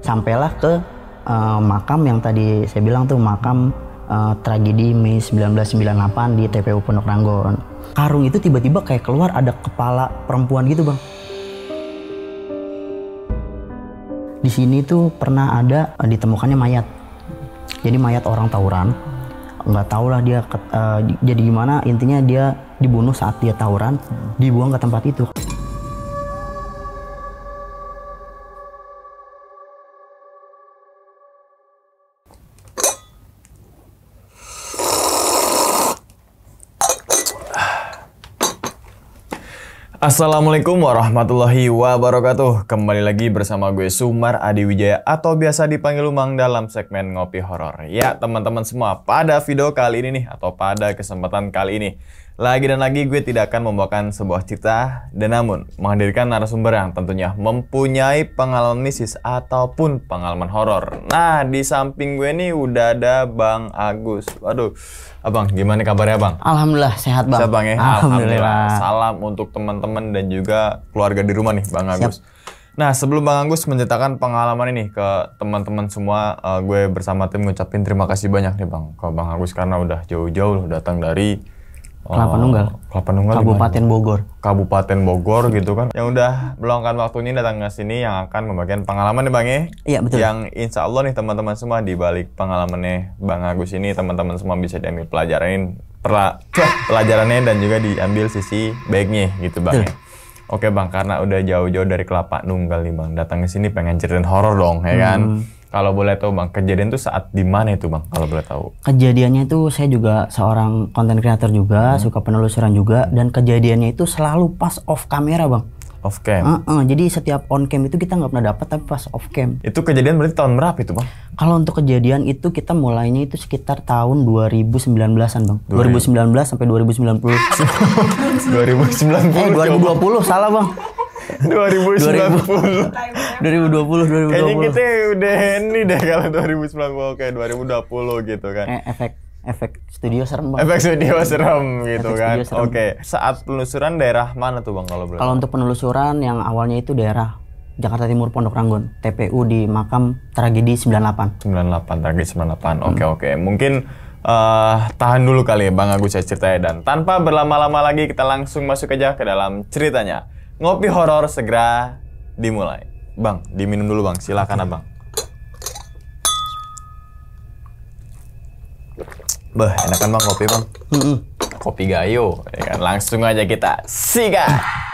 Sampailah ke makam yang tadi saya bilang tuh, makam tragedi Mei 1998 di TPU Pondok Ranggon. Karung itu tiba-tiba kayak keluar ada kepala perempuan gitu bang. Di sini tuh pernah ada ditemukannya mayat. Jadi mayat orang tawuran. Nggak tahu lah dia jadi gimana, intinya dia dibunuh saat dia tawuran, dibuang ke tempat itu. Assalamualaikum warahmatullahi wabarakatuh. Kembali lagi bersama gue Sumar Adi Wijaya atau biasa dipanggil Umang dalam segmen Ngopi Horor. Ya teman-teman semua, pada video kali ini nih atau pada kesempatan kali ini lagi dan lagi gue tidak akan membawakan sebuah cerita dan namun menghadirkan narasumber yang tentunya mempunyai pengalaman mistis ataupun pengalaman horor. Nah, di samping gue nih udah ada Bang Agus. Waduh, Abang, gimana kabarnya Bang? Alhamdulillah sehat bang. Sehat Bang ya? Alhamdulillah. Salam untuk teman-teman dan juga keluarga di rumah nih Bang Agus. Nah, sebelum Bang Agus menceritakan pengalaman ini ke teman-teman semua, gue bersama tim ngucapin terima kasih banyak nih Bang ke Bang Agus karena udah jauh-jauh datang dari Kelapa Nunggal, Kabupaten Bogor. Kabupaten Bogor gitu kan. Yang udah meluangkan waktunya datang ke sini yang akan membagikan pengalaman nih Bang ya. Iya betul. Yang insya Allah nih teman-teman semua di balik pengalamannya Bang Agus ini teman-teman semua bisa diambil pelajarannya dan juga diambil sisi baiknya gitu Bang ya. Oke Bang, karena udah jauh-jauh dari Kelapa Nunggal nih Bang, datang ke sini pengen ceritain horor dong ya kan. Kalau boleh tahu Bang, kejadian itu saat di mana itu Bang, kalau boleh tahu? Kejadiannya itu saya juga seorang content creator juga, suka penelusuran juga, dan kejadiannya itu selalu pas off kamera Bang. Off cam? Jadi setiap on cam itu kita nggak pernah dapat, tapi pas off cam. Itu kejadian berarti tahun berapa itu Bang? Kalau untuk kejadian itu kita mulainya itu sekitar tahun 2019-an Bang. 2019 sampai 2090. 2090? 2020 salah Bang. 2020. 2020. Kayaknya kita udah ini deh kalau 2090 kayak 2020 gitu kan. Efek studio serem Bang. Efek studio serem gitu Efek kan. studio serem. Oke, saat penelusuran daerah mana tuh Bang kalau boleh? Kalau untuk penelusuran yang awalnya itu daerah Jakarta Timur Pondok Ranggon, TPU di makam tragedi 98. 98, tragedi 98. Oke. Mungkin tahan dulu kali ya Bang Agus saya ceritanya, dan tanpa berlama-lama lagi kita langsung masuk aja ke dalam ceritanya. Ngopi horor segera dimulai. Bang, diminum dulu Bang, silakan Abang. Bah, enakan Bang kopi Bang. Kopi Gayo, ya kan? Langsung aja kita sikat.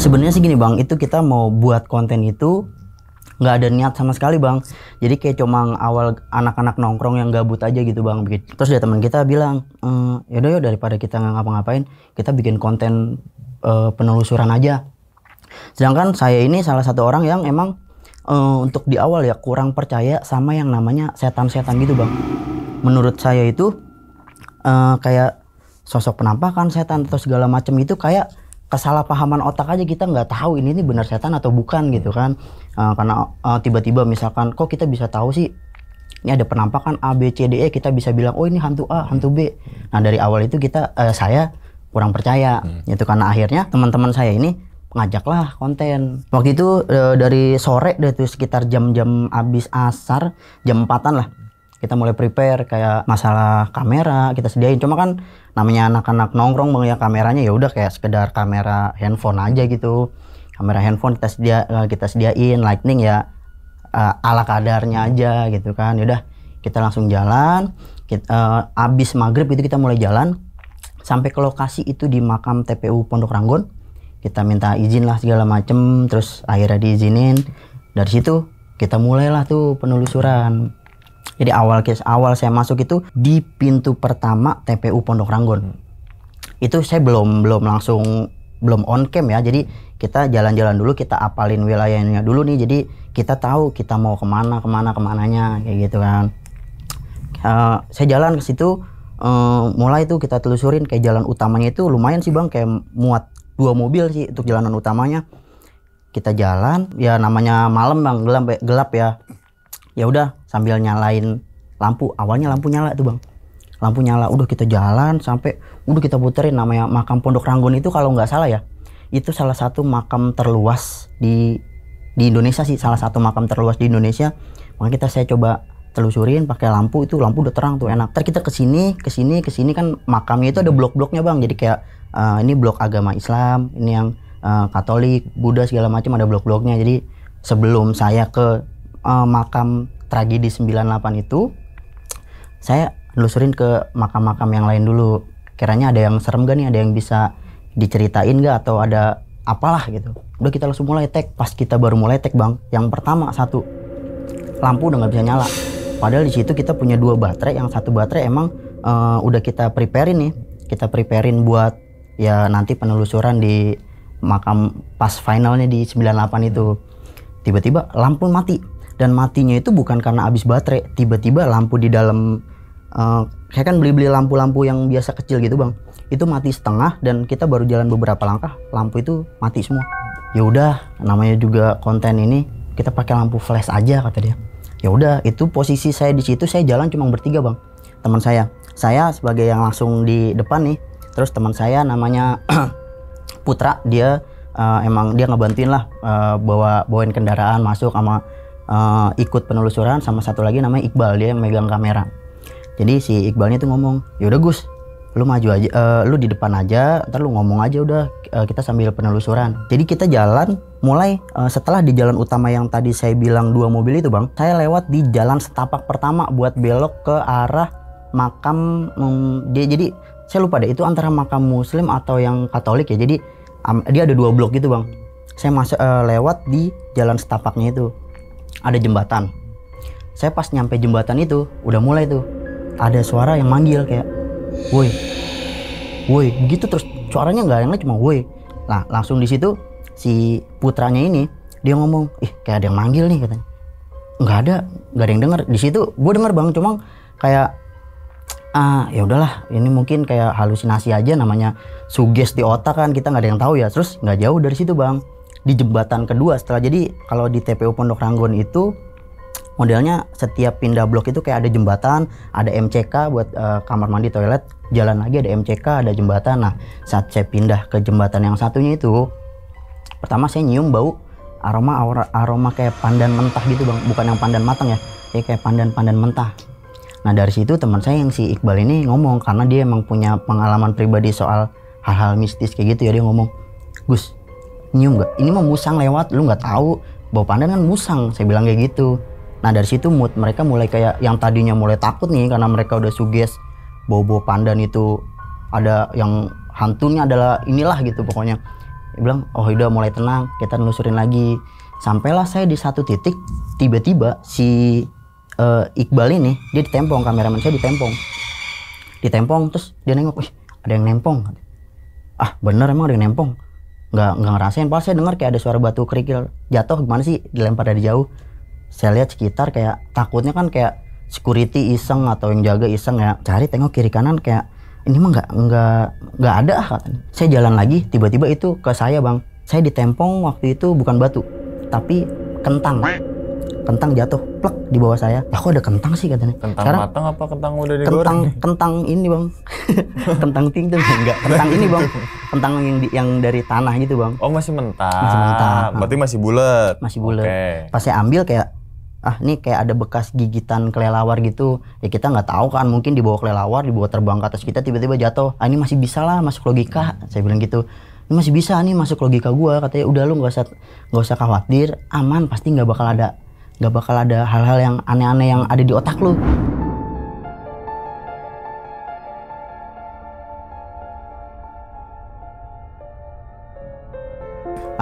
Sebenarnya sih gini Bang, itu kita mau buat konten itu nggak ada niat sama sekali Bang. Jadi kayak cuma awal anak-anak nongkrong yang gabut aja gitu Bang. Terus ada teman kita bilang, yaudah yuk daripada kita nggak ngapa-ngapain, kita bikin konten penelusuran aja. Sedangkan saya ini salah satu orang yang emang untuk di awal ya kurang percaya sama yang namanya setan-setan gitu Bang. Menurut saya itu kayak sosok penampakan setan atau segala macam itu kayak kesalahpahaman otak aja, kita nggak tahu ini benar setan atau bukan gitu kan. Karena tiba-tiba misalkan kok kita bisa tahu sih ini ada penampakan A, B, C, D, E, kita bisa bilang oh ini hantu A, hantu B. Nah dari awal itu saya kurang percaya itu, karena akhirnya teman-teman saya ini ngajaklah konten. Waktu itu dari sore deh tuh sekitar jam-jam habis asar, jam 4-an lah kita mulai prepare kayak masalah kamera kita sediain. Cuma kan namanya anak-anak nongkrong Bang ya, kameranya ya udah kayak sekedar kamera handphone aja gitu. Kamera handphone kita sediain, lightning ya ala kadarnya aja gitu kan. Yaudah kita langsung jalan. Abis maghrib itu kita mulai jalan sampai ke lokasi itu di makam TPU Pondok Ranggon. Kita minta izin lah segala macem, terus akhirnya diizinin. Dari situ Kita mulailah tuh penelusuran. Jadi awal saya masuk itu di pintu pertama TPU Pondok Ranggon. Itu saya belum on cam ya. Jadi kita jalan-jalan dulu, kita apalin wilayahnya dulu nih. Jadi kita tahu kita mau kemananya kayak gitu kan. Saya jalan ke situ, mulai tuh kita telusurin. Kayak jalan utamanya itu lumayan sih bang, kayak muat 2 mobil sih untuk jalanan utamanya. Kita jalan, ya namanya malam bang, gelap ya. Ya udah sambil nyalain lampu. Awalnya lampu nyala tuh bang, lampu nyala. Udah kita jalan sampai udah kita puterin. Namanya makam Pondok Ranggon itu kalau nggak salah ya, itu salah satu makam terluas di Indonesia sih, salah satu makam terluas di Indonesia. Makanya saya coba telusurin pakai lampu. Itu lampu udah terang tuh enak. Ntar kita kesini kan makamnya itu ada blok-bloknya bang. Jadi kayak ini blok agama Islam, ini yang Katolik, Buddha segala macam ada blok-bloknya. Jadi sebelum saya ke makam tragedi 98 itu, saya nelusurin ke makam-makam yang lain dulu. Kiranya ada yang serem gak nih, ada yang bisa diceritain gak, atau ada apalah gitu. Udah kita langsung mulai tag. Pas kita baru mulai tag bang, yang pertama satu lampu udah nggak bisa nyala. Padahal di situ kita punya 2 baterai, yang satu baterai emang udah kita preparein nih. Kita preparein buat ya nanti penelusuran di makam pas finalnya di 98 itu. Tiba-tiba lampu mati. Dan matinya itu bukan karena habis baterai, tiba-tiba lampu di dalam saya kan beli lampu-lampu yang biasa kecil gitu bang, itu mati setengah. Dan kita baru jalan beberapa langkah, lampu itu mati semua. Ya udah, namanya juga konten ini, kita pakai lampu flash aja kata dia. Ya udah, itu posisi saya di situ, saya jalan cuma bertiga bang, teman saya sebagai yang langsung di depan nih. Terus teman saya namanya Putra, dia emang dia ngebantuin lah, bawain kendaraan masuk sama ikut penelusuran. Sama satu lagi namanya Iqbal, dia yang megang kamera. Jadi si Iqbalnya tuh ngomong, ya udah Gus, lu maju aja, lu di depan aja, ntar lu ngomong aja udah, kita sambil penelusuran. Jadi kita jalan, mulai setelah di jalan utama yang tadi saya bilang 2 mobil itu bang, saya lewat di jalan setapak pertama buat belok ke arah makam. Jadi saya lupa deh itu antara makam Muslim atau yang Katolik ya. Jadi dia ada 2 blok gitu bang. Saya masuk lewat di jalan setapaknya itu ada jembatan. Saya pas nyampe jembatan itu udah mulai tuh ada suara yang manggil kayak woi begitu, terus suaranya nggak yang lain, cuma woi. Nah langsung di situ si putranya ini dia ngomong, kayak ada yang manggil nih katanya. Nggak ada yang denger. Di situ gue denger bang, cuma kayak ya udahlah, ini mungkin kayak halusinasi aja, namanya suges di otak kan, kita nggak ada yang tahu ya. Terus nggak jauh dari situ bang, di jembatan kedua setelah, jadi kalau di TPU Pondok Ranggon itu modelnya setiap pindah blok itu kayak ada jembatan, ada MCK buat kamar mandi, toilet, jalan lagi ada MCK, ada jembatan. Nah saat saya pindah ke jembatan yang satunya itu, pertama saya nyium bau aroma kayak pandan mentah gitu bang, bukan yang pandan matang ya, kayak pandan mentah. Nah dari situ teman saya yang si Iqbal ini ngomong, karena dia emang punya pengalaman pribadi soal hal-hal mistis kayak gitu ya, dia ngomong, Gus nyium gak? Ini mah musang lewat, lu nggak tahu bau pandan kan musang, saya bilang kayak gitu. Nah dari situ mood mereka mulai kayak yang tadinya mulai takut nih, karena mereka udah suges bau-bau pandan itu ada yang hantunya adalah inilah gitu pokoknya. Dia bilang, oh udah mulai tenang, kita nelusurin lagi. Sampailah saya di satu titik, tiba-tiba si Iqbal ini dia ditempong, kameramen saya ditempong, terus dia nengok, ada yang nempong. Bener emang ada yang nempong. Nggak ngerasain, pas saya dengar kayak ada suara batu kerikil jatuh, gimana sih, dilempar dari jauh. Saya lihat sekitar, kayak takutnya kan kayak security iseng atau yang jaga iseng ya, cari tengok kiri kanan, kayak ini mah nggak ada katanya. Saya jalan lagi, tiba-tiba itu ke saya bang, saya ditempong waktu itu bukan batu tapi kentang jatuh plek di bawah saya. Kok ada kentang sih katanya. Kentang sekarang, matang apa kentang udah digoreng? Kentang ini bang. Kentang ting tuh enggak, kentang ini bang, kentang yang dari tanah gitu bang. Oh masih mentah. Berarti masih bulat. Okay. Pas saya ambil kayak ini kayak ada bekas gigitan kelelawar gitu ya, kita nggak tahu kan, mungkin dibawa kelelawar, dibawa terbang ke atas kita, tiba-tiba jatuh. Ini masih bisa lah, masuk logika, saya bilang gitu. Ini masih bisa nih, masuk logika gua, katanya. Udah lu nggak usah khawatir, aman, pasti nggak bakal ada hal-hal yang aneh-aneh yang ada di otak lu.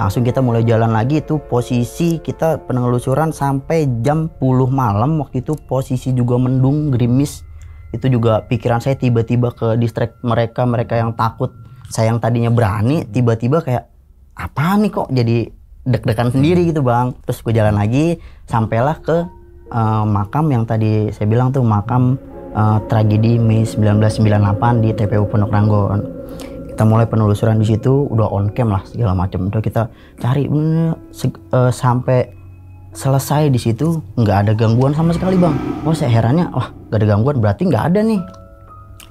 Langsung kita mulai jalan lagi. Itu posisi kita penelusuran sampai jam 10 malam. Waktu itu posisi juga mendung, gerimis. Itu juga pikiran saya tiba-tiba ke distract mereka yang takut. Saya yang tadinya berani, tiba-tiba kayak apa nih kok jadi deg-degan sendiri gitu bang. Terus gue jalan lagi, sampailah ke makam yang tadi saya bilang tuh, makam tragedi Mei 1998 di TPU Pondok Ranggon. Kita mulai penelusuran di situ, udah on cam lah segala macam. Udah kita cari sampai selesai di situ nggak ada gangguan sama sekali bang. Oh saya herannya, wah nggak ada gangguan berarti nggak ada nih.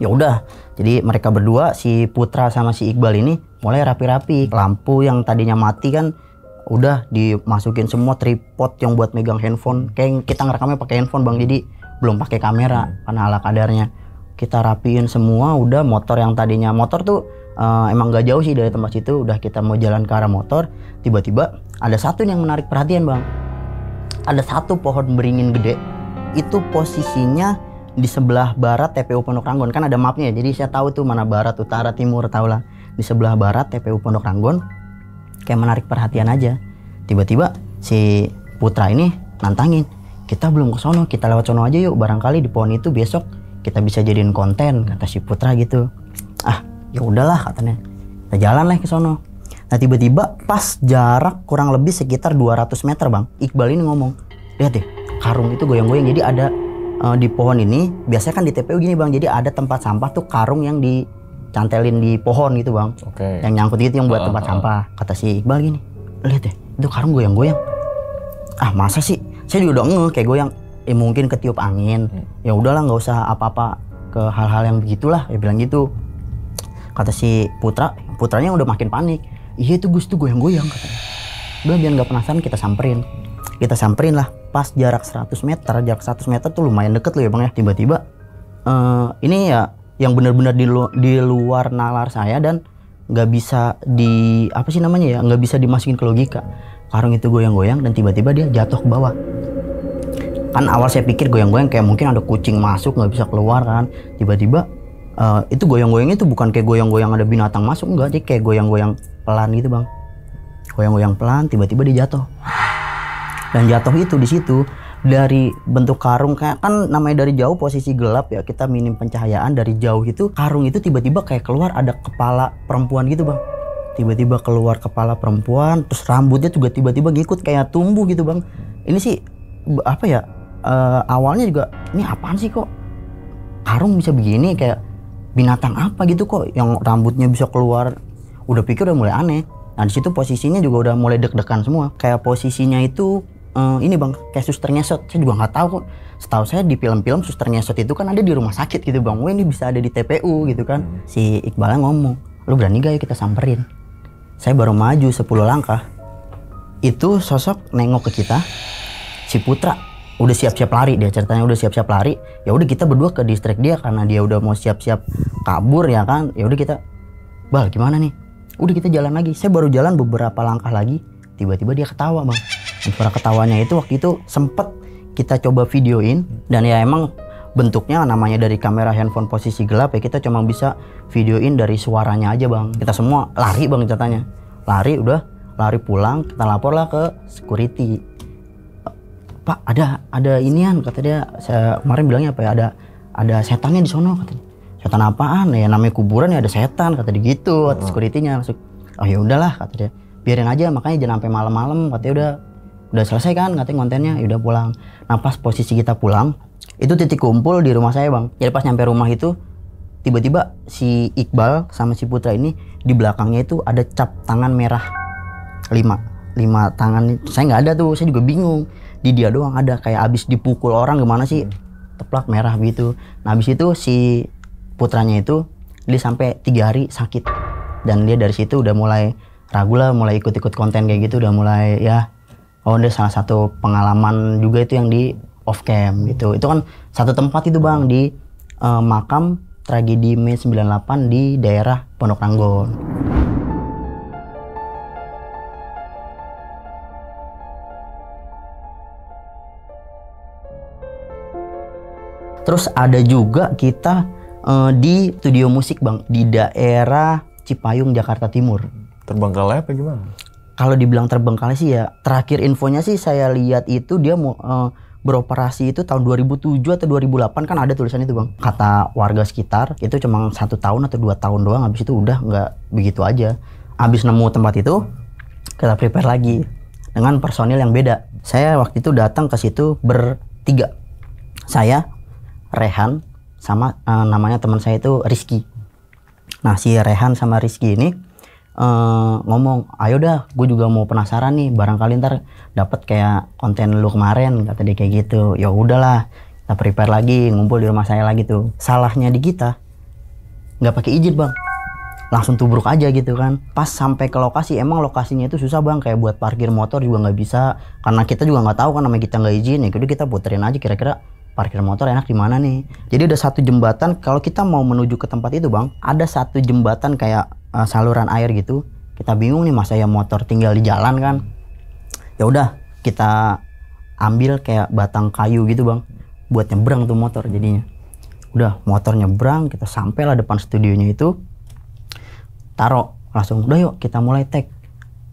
Ya udah, jadi mereka berdua si Putra sama si Iqbal ini mulai rapi-rapi. Lampu yang tadinya mati kan udah dimasukin semua, tripod yang buat megang handphone. Kayak kita ngerekamnya pakai handphone bang, jadi belum pakai kamera karena ala kadarnya. Kita rapiin semua, udah motor yang tadinya motor tuh emang nggak jauh sih dari tempat situ. Udah kita mau jalan ke arah motor, tiba-tiba ada satu yang menarik perhatian bang. Ada satu pohon beringin gede, itu posisinya di sebelah barat TPU Pondok Ranggon. Kan ada mapnya, jadi saya tahu tuh mana barat, utara, timur, tau lah. Di sebelah barat TPU Pondok Ranggon, kayak menarik perhatian aja. Tiba-tiba si Putra ini nantangin, kita belum ke sono, kita lewat sono aja yuk, barangkali di pohon itu besok kita bisa jadiin konten, kata si Putra gitu. Ah ya udahlah katanya, kita jalan lah ke sono. Nah tiba-tiba pas jarak kurang lebih sekitar 200 meter bang, Iqbal ini ngomong, lihat deh karung itu goyang-goyang. Jadi ada di pohon ini, biasanya kan di TPU gini bang, jadi ada tempat sampah tuh karung yang dicantelin di pohon gitu bang. Yang nyangkut gitu, yang buat tempat sampah. Kata si Iqbal gini, lihat deh itu karung goyang-goyang. Ah masa sih, saya juga udah ngeh kayak goyang. Mungkin ketiup angin. Ya udahlah nggak usah apa-apa ke hal-hal yang begitulah, ya bilang gitu. Kata si Putranya udah makin panik. Iya itu Gus tuh goyang-goyang katanya. Udah biar nggak penasaran kita samperin. Kita samperin lah pas jarak 100 meter. Jarak 100 meter tuh lumayan deket loh ya bang ya. Tiba-tiba ini ya yang benar-benar di luar nalar saya dan nggak bisa nggak bisa dimasukin ke logika. Karung itu goyang-goyang dan tiba-tiba dia jatuh ke bawah. Kan awal saya pikir goyang-goyang kayak mungkin ada kucing masuk nggak bisa keluar kan. Tiba-tiba itu goyang-goyangnya itu bukan kayak goyang-goyang ada binatang masuk, enggak, jadi kayak goyang-goyang pelan gitu bang. Goyang-goyang pelan, tiba-tiba dia jatuh. Dan jatuh itu di situ dari bentuk karung, kayak kan namanya dari jauh posisi gelap ya, kita minim pencahayaan. Dari jauh itu karung itu tiba-tiba kayak keluar ada kepala perempuan gitu bang. Tiba-tiba keluar kepala perempuan, terus rambutnya juga tiba-tiba ngikut kayak tumbuh gitu bang. Ini sih apa ya, awalnya juga ini apaan sih kok karung bisa begini, kayak binatang apa gitu kok yang rambutnya bisa keluar. Udah pikir udah mulai aneh. Nah di situ posisinya juga udah mulai deg-degan semua. Kayak posisinya itu ini bang, kayak suster ngesot. Saya juga nggak tahu kok. Setahu saya di film-film suster ngesot itu kan ada di rumah sakit gitu bang. Wah ini bisa ada di TPU gitu kan. Si Iqbalnya ngomong, lu berani gak ya kita samperin? Saya baru maju 10 langkah. Itu sosok nengok ke kita. Si Putra udah siap-siap lari, dia ceritanya udah siap-siap lari. Ya udah kita berdua ke distract dia karena dia udah mau siap-siap kabur ya kan. Ya udah kita, Bal gimana nih? Udah kita jalan lagi. Saya baru jalan beberapa langkah lagi, tiba-tiba dia ketawa bang. Dan suara ketawanya itu waktu itu sempet kita coba videoin. Dan ya emang bentuknya namanya dari kamera handphone posisi gelap ya, kita cuma bisa videoin dari suaranya aja bang. Kita semua lari bang ceritanya. Lari pulang, kita lapor lah ke security. Pak ada inian, kata dia. Saya kemarin bilangnya apa ya, ada setannya di sono katanya. Setan apaan ya, namanya kuburan ya ada setan, kata dia gitu. Kata security-nya masuk. Oh ya udahlah kata dia, biarin aja, makanya jangan sampai malam-malam, katanya udah selesai kan katanya kontennya. Ya udah pulang. Nah pas posisi kita pulang itu titik kumpul di rumah saya bang. Jadi pas nyampe rumah itu tiba-tiba si Iqbal sama si Putra ini di belakangnya itu ada cap tangan merah 5 tangan. Saya nggak ada tuh, saya juga bingung. Di dia doang ada, kayak abis dipukul orang gimana sih, teplak merah gitu. Nah abis itu si Putranya itu dia sampai 3 hari sakit. Dan dia dari situ udah mulai ragu lah, mulai ikut-ikut konten kayak gitu, udah mulai ya, oh dia salah satu pengalaman juga itu yang di off cam gitu. Itu kan satu tempat itu bang, di makam tragedi Mei 98 di daerah Pondok Ranggon. Terus ada juga kita di studio musik bang, di daerah Cipayung, Jakarta Timur. Terbengkalai apa gimana? Kalau dibilang terbengkalai sih ya, terakhir infonya sih saya lihat itu dia mau beroperasi itu tahun 2007 atau 2008, kan ada tulisan itu bang. Kata warga sekitar itu cuma 1 tahun atau 2 tahun doang, habis itu udah nggak begitu aja. Habis nemu tempat itu, kita prepare lagi dengan personil yang beda. Saya waktu itu datang ke situ bertiga. Saya, Rehan, sama namanya teman saya itu Rizky. Nah si Rehan sama Rizky ini ngomong, ayo dah, gue juga mau penasaran nih, barangkali ntar dapat kayak konten lu kemarin, kata dia kayak gitu. Ya udahlah, kita prepare lagi, ngumpul di rumah saya lagi tuh. Salahnya di kita nggak pakai izin bang, langsung tubruk aja gitu kan. Pas sampai ke lokasi, emang lokasinya itu susah bang, kayak buat parkir motor juga nggak bisa, karena kita juga nggak tahu kan, namanya kita nggak izin. Ya udah kita puterin aja kira-kira parkir motor enak di mana nih. Jadi ada satu jembatan, kalau kita mau menuju ke tempat itu bang, ada satu jembatan kayak saluran air gitu. Kita bingung nih, masa ya motor tinggal di jalan kan. Ya udah kita ambil kayak batang kayu gitu bang, buat nyebrang tuh motor. Jadinya udah motor nyebrang, kita sampailah depan studionya itu, taruh langsung, udah yuk kita mulai tag.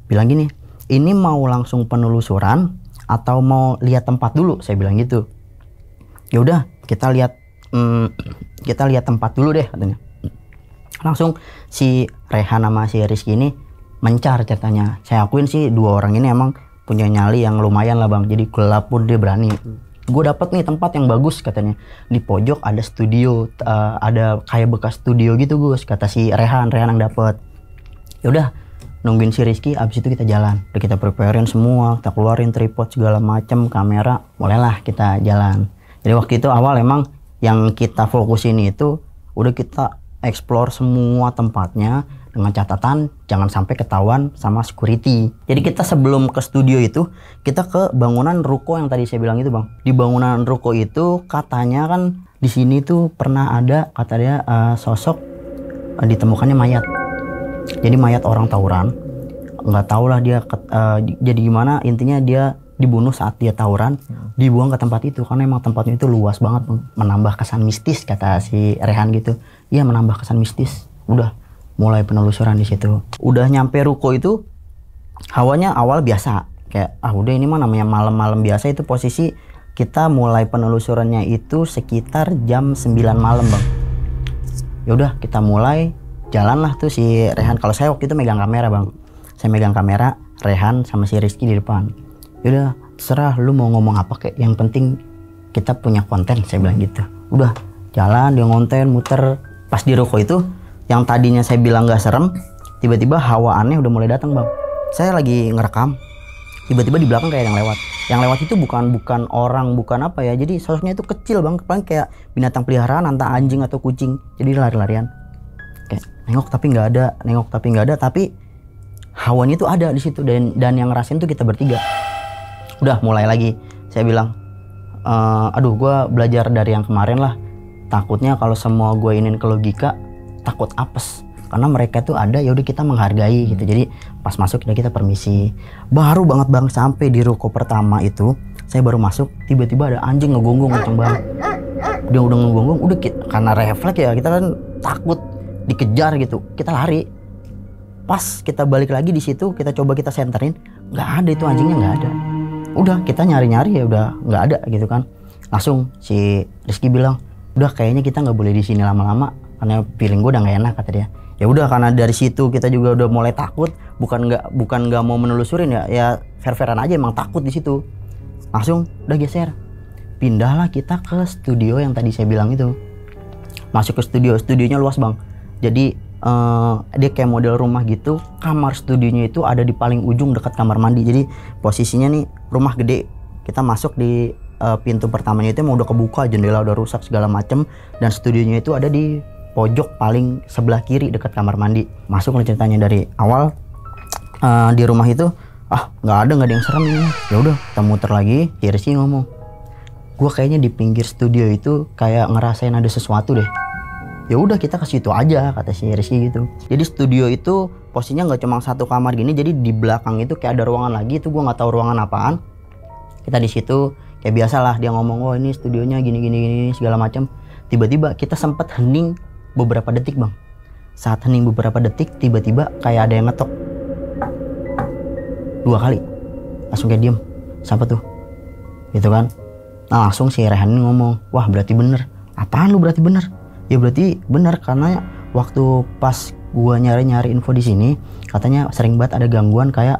Bilang gini, ini mau langsung penelusuran atau mau lihat tempat dulu, saya bilang gitu. Ya udah kita lihat tempat dulu deh katanya. Langsung si Rehan sama si Rizky ini mencar ceritanya. Saya akuin sih dua orang ini emang punya nyali yang lumayan lah bang, jadi gelap pun dia berani. Gue dapet nih tempat yang bagus katanya, di pojok ada studio, ada kayak bekas studio gitu Gus, kata si Rehan yang dapet. Ya udah nungguin si Rizky, abis itu kita jalan. Udah kita preparein semua, kita keluarin tripod segala macem, kamera, mulailah kita jalan. Jadi waktu itu awal emang yang kita fokusin itu udah kita explore semua tempatnya dengan catatan jangan sampai ketahuan sama security. Jadi kita sebelum ke studio itu kita ke bangunan ruko yang tadi saya bilang itu bang. Di bangunan ruko itu katanya kan di sini tuh pernah ada, kata dia sosok ditemukannya mayat. Jadi mayat orang tawuran. Nggak tahu lah dia jadi gimana, intinya dia dibunuh saat dia tawuran, dibuang ke tempat itu karena emang tempatnya itu luas banget, menambah kesan mistis kata si Rehan gitu. Iya menambah kesan mistis. Udah mulai penelusuran di situ. Udah nyampe ruko itu hawanya awal biasa, kayak udah ini mah namanya malam-malam biasa. Itu posisi kita mulai penelusurannya itu sekitar jam 9 malam bang. Ya udah kita mulai jalan lah tuh si Rehan. Kalau saya waktu itu megang kamera bang, saya megang kamera, Rehan sama si Rizky di depan. Yaudah terserah lu mau ngomong apa kek, yang penting kita punya konten, saya bilang gitu. Udah jalan dia ngonten muter. Pas di ruko itu yang tadinya saya bilang gak serem, tiba-tiba hawa aneh udah mulai datang bang. Saya lagi ngerekam, tiba-tiba di belakang kayak yang lewat itu bukan orang, bukan apa ya, jadi sosoknya itu kecil bang, paling kayak binatang peliharaan antara anjing atau kucing. Jadi lari-larian kayak nengok tapi nggak ada, tapi hawanya itu ada di situ. Dan yang ngerasain tuh kita bertiga. Udah mulai lagi, saya bilang, aduh gue belajar dari yang kemarin lah. Takutnya kalau semua gue inin ke logika, takut apes. Karena mereka tuh ada, ya udah kita menghargai gitu. Jadi pas masuk kita permisi. Baru banget bang sampai di ruko pertama itu, saya baru masuk, tiba-tiba ada anjing ngegonggong kenceng banget. Dia udah ngegonggong, udah karena refleks ya, kita kan takut dikejar gitu, kita lari. Pas kita balik lagi di situ, kita coba kita senterin, nggak ada itu anjingnya, nggak ada. Udah kita nyari-nyari ya udah nggak ada gitu kan. Langsung si Rizky bilang, udah kayaknya kita nggak boleh di sini lama-lama karena feeling gue udah nggak enak, kata dia. Ya udah karena dari situ kita juga udah mulai takut, bukan nggak mau menelusurin ya fair-fairan aja, emang takut di situ. Langsung udah geser, pindahlah kita ke studio yang tadi saya bilang itu. Masuk ke studionya luas bang. Jadi dia kayak model rumah gitu. Kamar studionya itu ada di paling ujung dekat kamar mandi. Jadi posisinya nih rumah gede. Kita masuk di pintu pertamanya itu emang udah kebuka, jendela udah rusak segala macem. Dan studionya itu ada di pojok paling sebelah kiri dekat kamar mandi. Masuk nih ceritanya dari awal. Di rumah itu nggak ada yang serem ini. Ya udah kita muter lagi. Rizky ngomong, gue kayaknya di pinggir studio itu kayak ngerasain ada sesuatu deh. Ya udah kita ke situ aja, kata si Rizky gitu. Jadi studio itu posisinya nggak cuma satu kamar gini, jadi di belakang itu kayak ada ruangan lagi, itu gue nggak tahu ruangan apaan. Kita di situ kayak biasa lah, dia ngomong, oh ini studionya gini segala macam. Tiba-tiba kita sempat hening beberapa detik bang. Saat hening beberapa detik, tiba-tiba kayak ada yang ngetok. 2 kali. Langsung kayak diem. Siapa tuh? Gitu kan. Nah langsung si Rehan ini ngomong, wah berarti bener. Apaan lu berarti bener? Ya berarti bener karena waktu pas gua nyari-nyari info di sini, katanya sering banget ada gangguan kayak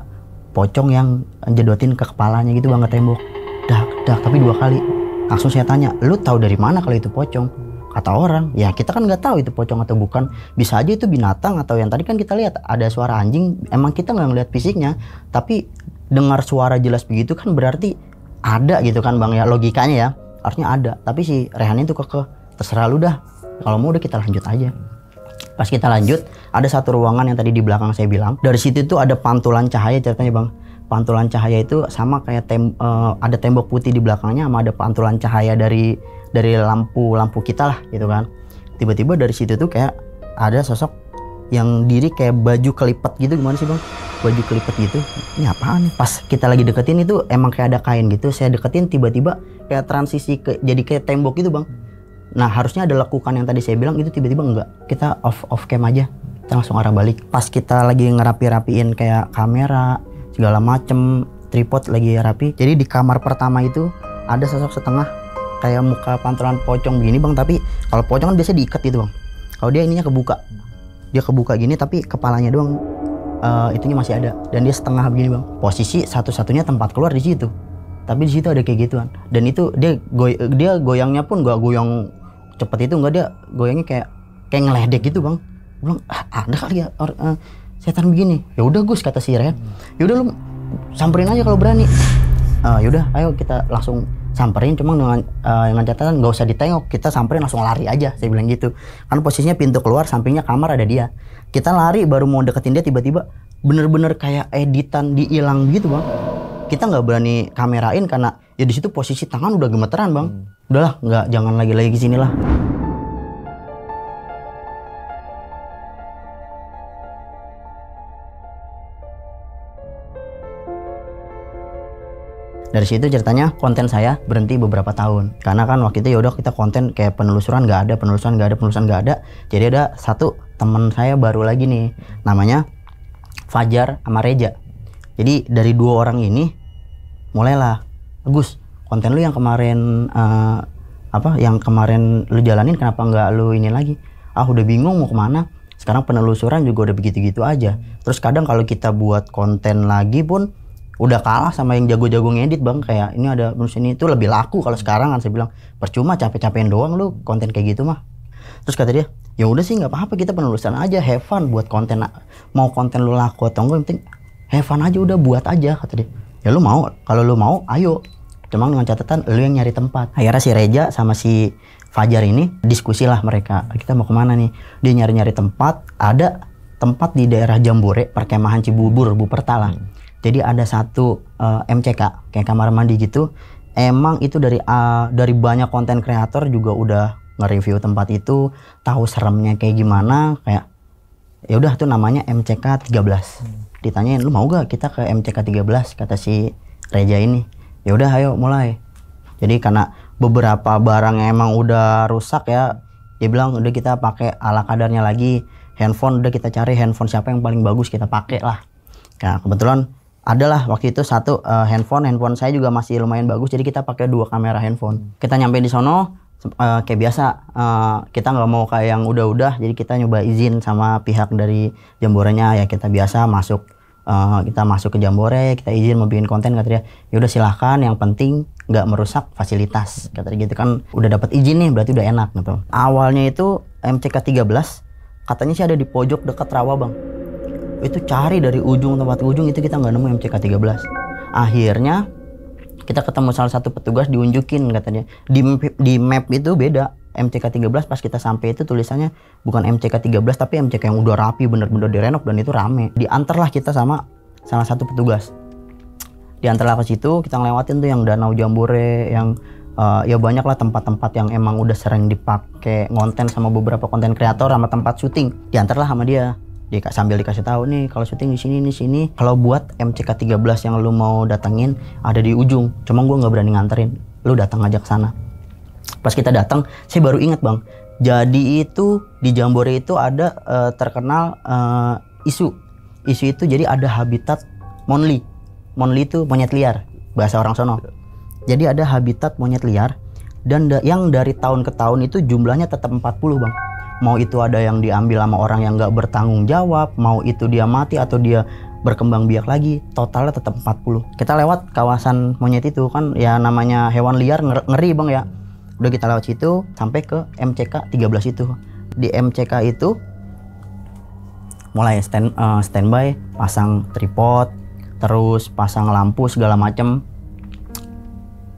pocong yang jedotin ke kepalanya gitu bang, ke tembok. Dak, tapi 2 kali. Langsung saya tanya, lu tahu dari mana kalau itu pocong? Kata orang, ya kita kan nggak tahu itu pocong atau bukan. Bisa aja itu binatang atau yang tadi kan kita lihat ada suara anjing. Emang kita nggak ngeliat fisiknya, tapi dengar suara jelas begitu kan berarti ada gitu kan bang ya, logikanya ya harusnya ada. Tapi si Rehan itu kekeh, terserah lu dah, kalau mau udah kita lanjut aja. Pas kita lanjut, ada satu ruangan yang tadi di belakang saya bilang, dari situ tuh ada pantulan cahaya ceritanya bang. Pantulan cahaya itu sama kayak ada tembok putih di belakangnya, sama ada pantulan cahaya dari lampu kita lah gitu kan. Tiba-tiba dari situ tuh kayak ada sosok yang diri kayak baju kelipet gitu. Gimana sih bang? Baju kelipet gitu, ini apaan nih? Pas kita lagi deketin itu emang kayak ada kain gitu, saya deketin tiba-tiba kayak transisi jadi kayak tembok gitu bang. Nah harusnya ada lekukan yang tadi saya bilang, itu tiba-tiba enggak. Kita off cam aja, kita langsung arah balik. Pas kita lagi ngerapi-rapiin kayak kamera segala macem, tripod lagi rapi, jadi di kamar pertama itu ada sosok setengah kayak muka pantulan pocong begini bang. Tapi kalau pocong kan biasanya diikat gitu bang, kalau dia ininya kebuka, dia kebuka gini tapi kepalanya doang itunya masih ada, dan dia setengah begini bang. Posisi satu-satunya tempat keluar di situ, tapi di situ ada kayak gituan. Dan itu dia goyangnya pun gak goyang cepet itu, enggak, dia goyangnya kayak ngeledek gitu bang. Bilang ada kali ya setan begini. Ya udah Gus, kata si Ren, ya udah lu samperin aja kalau berani. Yaudah ayo kita langsung samperin, cuma dengan catatan nggak usah ditengok, kita samperin langsung lari aja, saya bilang gitu. Kan posisinya pintu keluar, sampingnya kamar, ada dia. Kita lari baru mau deketin dia, tiba-tiba bener-bener kayak editan dihilang gitu bang. Kita nggak berani kamerain karena ya di situ posisi tangan udah gemeteran bang. Udahlah, jangan lagi ke sini lah. Dari situ ceritanya konten saya berhenti beberapa tahun, karena kan waktu itu yaudah kita konten kayak penelusuran nggak ada. Jadi ada satu teman saya baru lagi nih, namanya Fajar sama Reja. Jadi dari 2 orang ini mulailah, Gus konten lu yang kemarin yang kemarin lu jalanin kenapa nggak lu ini lagi? Udah bingung mau kemana. Sekarang penelusuran juga udah begitu-gitu aja. Terus kadang kalau kita buat konten lagi pun udah kalah sama yang jago-jago ngedit bang. Kayak ini ada bonus ini, itu lebih laku kalau sekarang kan. Saya bilang percuma capek-capekin doang lu konten kayak gitu mah. Terus kata dia, ya udah sih nggak apa-apa, kita penelusuran aja, have fun buat konten. Mau konten lu laku atau enggak, yang penting have fun aja, udah buat aja, kata dia. Ya lu mau, kalau lu mau ayo, cuma dengan catatan lu yang nyari tempat. Akhirnya si Reja sama si Fajar ini diskusi lah mereka, kita mau kemana nih. Dia nyari-nyari tempat, ada tempat di daerah Jambore, perkemahan Cibubur, Buperta lah. Jadi ada satu MCK kayak kamar mandi gitu. Emang itu dari banyak konten kreator juga udah nge-review tempat itu, tahu seremnya kayak gimana. Kayak ya udah tuh namanya MCK 13. Ditanyain, lu mau gak kita ke MCK 13, kata si Reja ini. Ya udah ayo mulai. Jadi karena beberapa barang yang emang udah rusak ya, dia bilang udah kita pakai ala kadarnya lagi. Handphone udah kita cari handphone siapa yang paling bagus, kita pakai lah. Nah kebetulan adalah waktu itu satu handphone saya juga masih lumayan bagus, jadi kita pakai 2 kamera handphone. Kita nyampe di sono kayak biasa, kita nggak mau kayak yang udah-udah, jadi kita nyoba izin sama pihak dari Jamborenya. Ya kita biasa masuk, kita masuk ke Jambore, kita izin mau bikin konten, kata dia. Ya udah silahkan, yang penting nggak merusak fasilitas, kata dia gitu kan. Udah dapat izin nih berarti udah enak gitu. Awalnya itu MCK 13 katanya sih ada di pojok dekat rawa bang. Itu cari dari ujung tempat ujung itu kita nggak nemu MCK 13. Akhirnya kita ketemu salah satu petugas, diunjukin katanya di map itu beda. MCK 13 pas kita sampai itu tulisannya bukan MCK 13 tapi MCK yang udah rapi, bener-bener direnov dan itu rame. Diantarlah kita sama salah satu petugas. Diantarlah ke situ, kita ngelewatin tuh yang Danau Jambore, yang ya banyak lah tempat-tempat yang emang udah sering dipakai ngonten sama beberapa konten kreator, sama tempat syuting. Diantarlah sama dia. Sambil dikasih tahu nih kalau syuting di sini. Kalau buat MCK 13 yang lu mau datengin ada di ujung. Cuma gue nggak berani nganterin. Lu datang aja ke sana. Pas kita datang, saya baru ingat bang. Jadi itu di Jambore itu ada terkenal isu itu. Jadi ada habitat monli. monli itu monyet liar bahasa orang sono. Jadi ada habitat monyet liar dan yang dari tahun ke tahun itu jumlahnya tetap 40 bang. Mau itu ada yang diambil sama orang yang nggak bertanggung jawab, mau itu dia mati atau dia berkembang biak lagi, totalnya tetap 40. Kita lewat kawasan monyet itu kan ya namanya hewan liar ngeri bang ya. Udah kita lewat situ sampai ke MCK 13 itu. Di MCK itu mulai standby, pasang tripod, terus pasang lampu segala macem.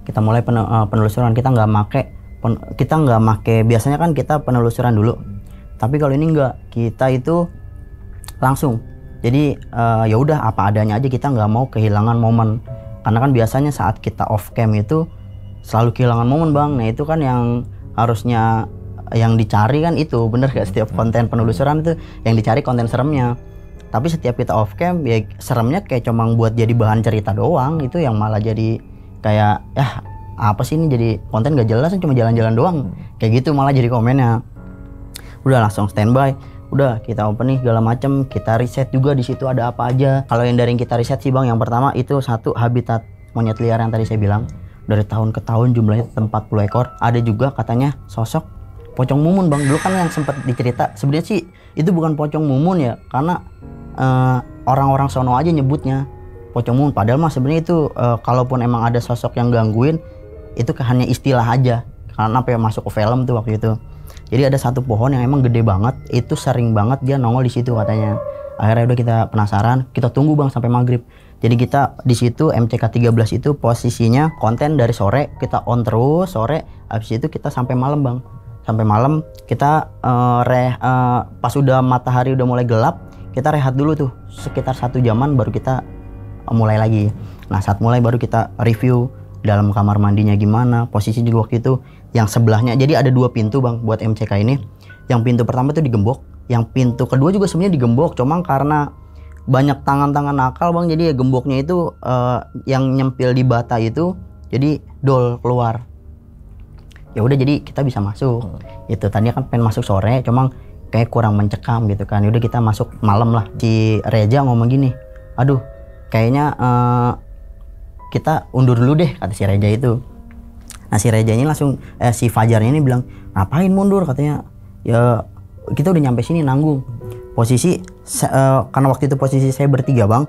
Kita mulai penelusuran. Kita nggak make biasanya kan kita penelusuran dulu. Tapi kalau ini nggak, kita itu langsung. Jadi ya udah apa adanya aja, kita nggak mau kehilangan momen. Karena kan biasanya saat kita off cam itu selalu kehilangan momen bang. Nah itu kan yang harusnya yang dicari kan itu, bener gak? Setiap konten penelusuran itu yang dicari konten seremnya. Tapi setiap kita off cam ya seremnya kayak cuma buat jadi bahan cerita doang. Itu yang malah jadi kayak ya apa sih ini, jadi konten gak jelas, cuma jalan-jalan doang. Kayak gitu malah jadi komennya. Udah langsung standby, udah kita open nih segala macem, kita riset juga di situ ada apa aja. Kalau yang dari yang kita riset sih bang, yang pertama itu satu habitat monyet liar yang tadi saya bilang. Dari tahun ke tahun jumlahnya 40 ekor. Ada juga katanya sosok pocong mumun bang. Dulu kan yang sempat dicerita sebenarnya sih itu bukan pocong mumun ya, karena orang-orang sono aja nyebutnya pocong mumun. Padahal mah sebenarnya itu kalaupun emang ada sosok yang gangguin itu hanya istilah aja, karena apa yang masuk ke film tuh waktu itu. Jadi ada satu pohon yang emang gede banget, itu sering banget dia nongol di situ katanya. Akhirnya udah kita penasaran, kita tunggu bang sampai maghrib. Jadi kita di situ MCK 13 itu posisinya konten dari sore kita on terus sore, habis itu kita sampai malam bang. Sampai malam kita pas udah matahari udah mulai gelap, kita rehat dulu tuh sekitar 1 jaman baru kita mulai lagi. Nah saat mulai baru kita review dalam kamar mandinya gimana, posisi juga waktu itu yang sebelahnya. Jadi ada 2 pintu bang buat MCK ini. Yang pintu pertama tuh digembok, yang pintu kedua juga sebenarnya digembok, cuma karena banyak tangan-tangan nakal bang, jadi ya gemboknya itu yang nyempil di bata itu jadi dol keluar. Ya udah jadi kita bisa masuk. Itu tadinya kan pengen masuk sore, cuma kayak kurang mencekam gitu kan. Ya udah kita masuk malam lah. Si Reja ngomong gini, aduh kayaknya kita undur dulu deh, kata si Reja itu. Nah si Reja ini langsung si Fajarnya ini bilang, ngapain mundur, katanya. Ya kita udah nyampe sini nanggung. Posisi karena waktu itu posisi saya bertiga bang,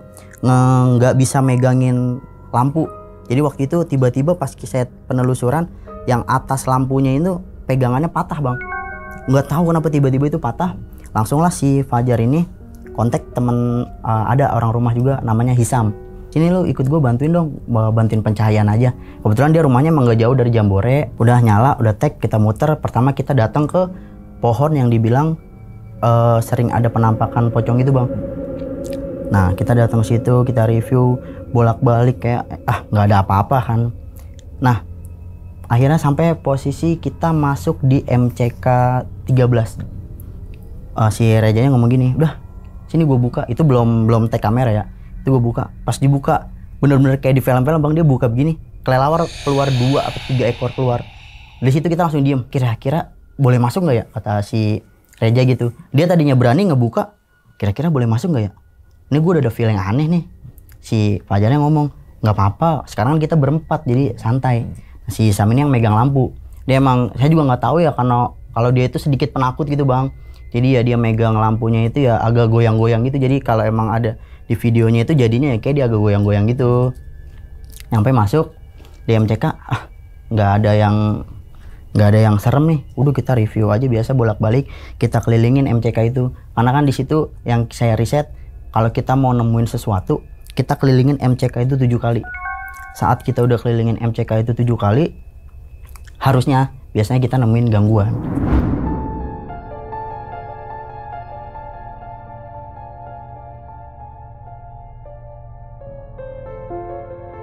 nggak bisa megangin lampu. Jadi waktu itu tiba-tiba pas saya penelusuran, yang atas lampunya itu pegangannya patah bang. Nggak tahu kenapa tiba-tiba itu patah. Langsunglah si Fajar ini kontak temen, ada orang rumah juga namanya Hisam. Sini lu ikut gue bantuin dong, bantuin pencahayaan aja. Kebetulan dia rumahnya emang gak jauh dari Jambore. Udah nyala, udah tag, kita muter. Pertama kita datang ke pohon yang dibilang sering ada penampakan pocong itu bang. Nah kita datang ke situ, kita review bolak-balik kayak nggak ada apa-apa kan. Nah akhirnya sampai posisi kita masuk di MCK 13. Si Rejanya ngomong gini, udah sini gue buka. Itu belum tag kamera ya, itu gue buka. Pas dibuka bener-bener kayak di film-film bang, dia buka begini, kelelawar keluar 2 atau 3 ekor keluar. Di situ kita langsung diem, kira-kira boleh masuk nggak ya, kata si Reja gitu. Dia tadinya berani ngebuka, kira-kira boleh masuk nggak ya. Ini gue udah ada feeling aneh nih. Si Fajarnya ngomong, nggak apa-apa, sekarang kita berempat jadi santai. Si Sam ini yang megang lampu. Dia emang, saya juga nggak tahu ya, karena kalau dia itu sedikit penakut gitu bang. Jadi ya dia megang lampunya itu ya agak goyang-goyang gitu. Jadi kalau emang ada di videonya itu jadinya ya kayak dia agak goyang-goyang gitu. Sampai masuk di MCK, nggak ada yang serem nih. Udah kita review aja biasa bolak-balik. Kita kelilingin MCK itu. Karena kan di situ yang saya riset, kalau kita mau nemuin sesuatu, kita kelilingin MCK itu 7 kali. Saat kita udah kelilingin MCK itu 7 kali, harusnya biasanya kita nemuin gangguan.